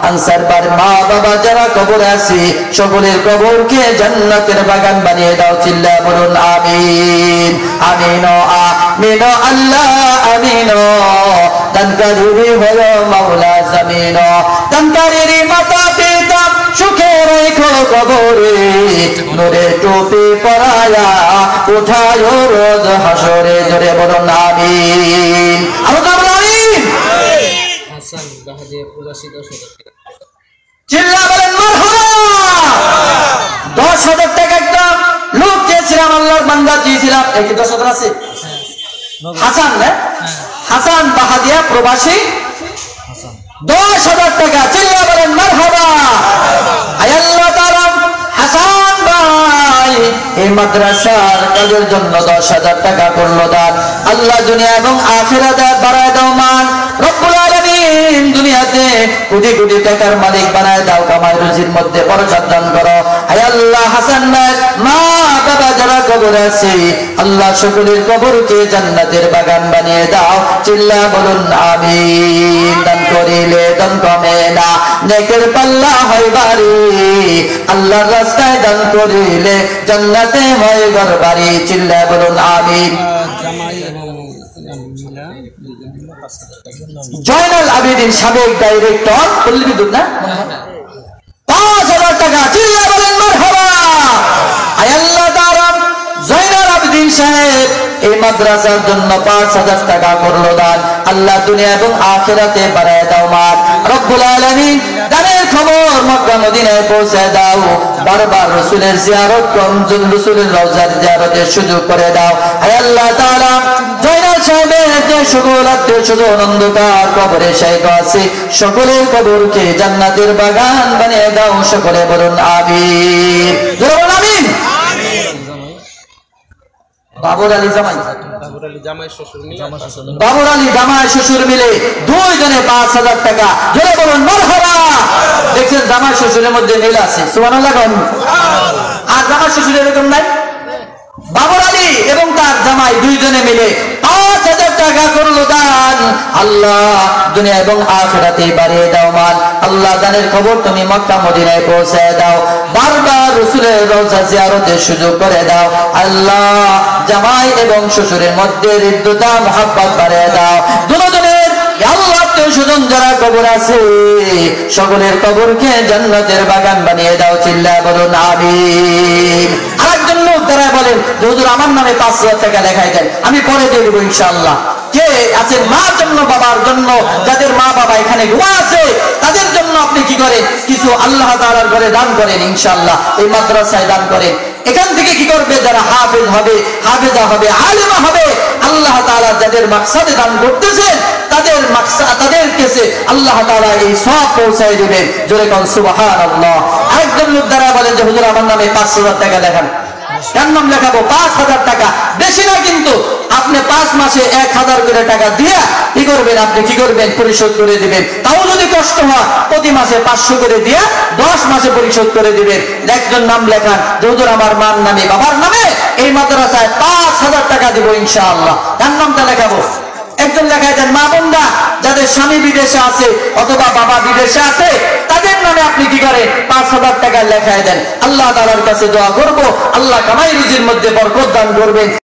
আনসার বার মা বাবা যারা কবরে আছে সকলের কবরকে জান্নাতের বাগান বানিয়ে দাও। চিল্লা বলুন আমিন। আমিন আমিন আল্লাহ আমিন। দানকারী হলো মাওলা জামিন, দানকারীর মাতা পিতা সুখে রেখো কবরে, নূরের টুপি পরায়া উঠায় রোজ হাসরে। জোরে বলুন আমিন। আমিন। হাসান বাহাদুর প্রবাসী 10,000 টাকা। চিল্লা বলেন মারহাবা। 10,000 টাকা একটা লোক চেয়েছিলাম, আল্লাহর বান্দা চেয়েছিলাম। এই কি 10,000 আছে? হাসান না? হাসান বাহাদিয়া প্রবাসী 10,000 টাকা। চিল্লা বলেন মারহাবা। আয় আল্লাহ তাআলা হাসান ভাই এই মাদ্রাসার কাজের জন্য 10,000 টাকা করলো দান। আল্লাহ দুনিয়া এবং আখিরাতে বাড়ায় দাও মান। রব্বুল আলামিন দুনিয়াতে কোটি কোটি টাকার মালিক বানায় দাও, কামাই রুজির মধ্যে বরকত দান করো। হে আল্লাহ, হাসান ভাই মা বাবা যারা কবরে আছে আল্লাহ সকলের কবরকে জান্নাতের বাগান বানিয়ে দাও। চিল্লা বলুন আমিন। দান করিলে দান কমে না, নেকের পাল্লা হয় ভারী, আল্লাহর রাস্তায় দান করিলে জান্নাতে হয় ঘর বাড়ি। চিল্লা বলুন আমিন। জয়নাল আবেদিন সাবেক ডাইরেক্টর পল্লী বিদ্যুৎ না, 5,000 টাকা। চিল্লা বলেন মারহাবা। আয় আল্লাহ তাআলা জয়নাল আবেদিন সাহেব এই মাদ্রাসার জন্য 5,000 টাকা করলো দান। আল্লাহ দুনিয়া এবং আখিরাতে বাড়ায় দাও মার রব্বুল আলামিন। দানের খবর মক্কা মদিনায় পৌঁছে দাও। বারবার রাসূলের জিয়ারত কমজুল রাসূলের রওজার জিয়ারতের সুযোগ করে দাও। হে আল্লাহ তাআলা জয়নাল সাহেবের যে সকল আত্মীয়-স্বজন অন্ধকার কবরে শায়িত আছে সকলের কবরকে জান্নাতের বাগান বানিয়ে দাও। সকলে বলুন আমিন। জোরে বলুন আমিন। বাবর আলী জামাই শ্বশুর মিলে দুইজনে 5,000 টাকা। জোরে বলুন মারহাবা। দেখছেন জামাই শ্বশুরের মধ্যে মিল আছে, সুবহানাল্লাহ। আর জামাই শ্বশুর এরকম নাই। বাবর আলী এবং তার জামাই দুইজনে মিলে 5,000 টাকা করলো দান। আল্লাহ দুনিয়া এবং আখিরাতে বাড়িয়ে দাও মান। আল্লাহ দানের খবর তুমি মক্কা মদিনায় পৌঁছে দাও। বারবার রাসূলের রওজা জিয়ারতের সুযোগ করে দাও। আল্লাহ জামাই এবং শ্বশুরের মধ্যে হৃদ্যতা মহব্বত বাড়িয়ে দাও। দুজনের আল্লাহ আত্মীয়-স্বজন যারা কবর আছে সকলের কবরকে জান্নাতের বাগান বানিয়ে দাও। চিল্লা বলুন আমিন। আরেকজন লোক তারা বলেন হুজুর আমার নামে 5,000 টাকা লেখাই দেন, আমি পরে দিয়ে দেবো ইনশাআল্লাহ। কে আছেন মার জন্য, বাবার জন্য, যাদের মা বাবা এখানে ঘুমা আছে তাদের জন্য আপনি কি করেন কিছু আল্লাহ তাআলার ঘরে দান করেন ইনশাআল্লাহ। এই মাদ্রাসায় দান করেন। এখান থেকে কি করবে যারা হাফেজ হবে, হাফেজা হবে, আলেমা হবে, আল্লাহ তাআলা যাদের মাকসাদে দান করতেছেন তাদের মাকসাদ তাদের কাছে আল্লাহ তাআলা এই সওয়াব পৌঁছায় দিবেন। জোরে কোন সুবহানাল্লাহ। আরেকজন লোক দ্বারা বলেন যে হুজুর আমার নামে 5,000 টাকা লেখান। কার নাম লেখাবো? 5,000 টাকা। বেশি না কিন্তু, আপনি 5 মাসে 1,000 করে টাকা দিয়ে কি করবেন, আপনি কি করবেন পরিশোধ করে দিবেন। তাও যদি কষ্ট হয় প্রতি মাসে 500 করে দিয়ে 10 মাসে পরিশোধ করে দিবেন। একজন নাম লেখান যে হুজুর আমার মার নামে বাবার নামে এই মাদ্রাসায় 5,000 টাকা দিব ইনশাআল্লাহ। কার নামটা লেখাবো? একজন লেখায় দেন মা বোনরা যাদের স্বামী বিদেশে আছে অথবা বাবা বিদেশে আছে তাদের নামে আপনি কি করেন 5,000 টাকা লেখায় দেন। আল্লাহ তাআলার কাছে দোয়া করব আল্লাহ কামাই রুজির মধ্যে বরকত দান করবেন।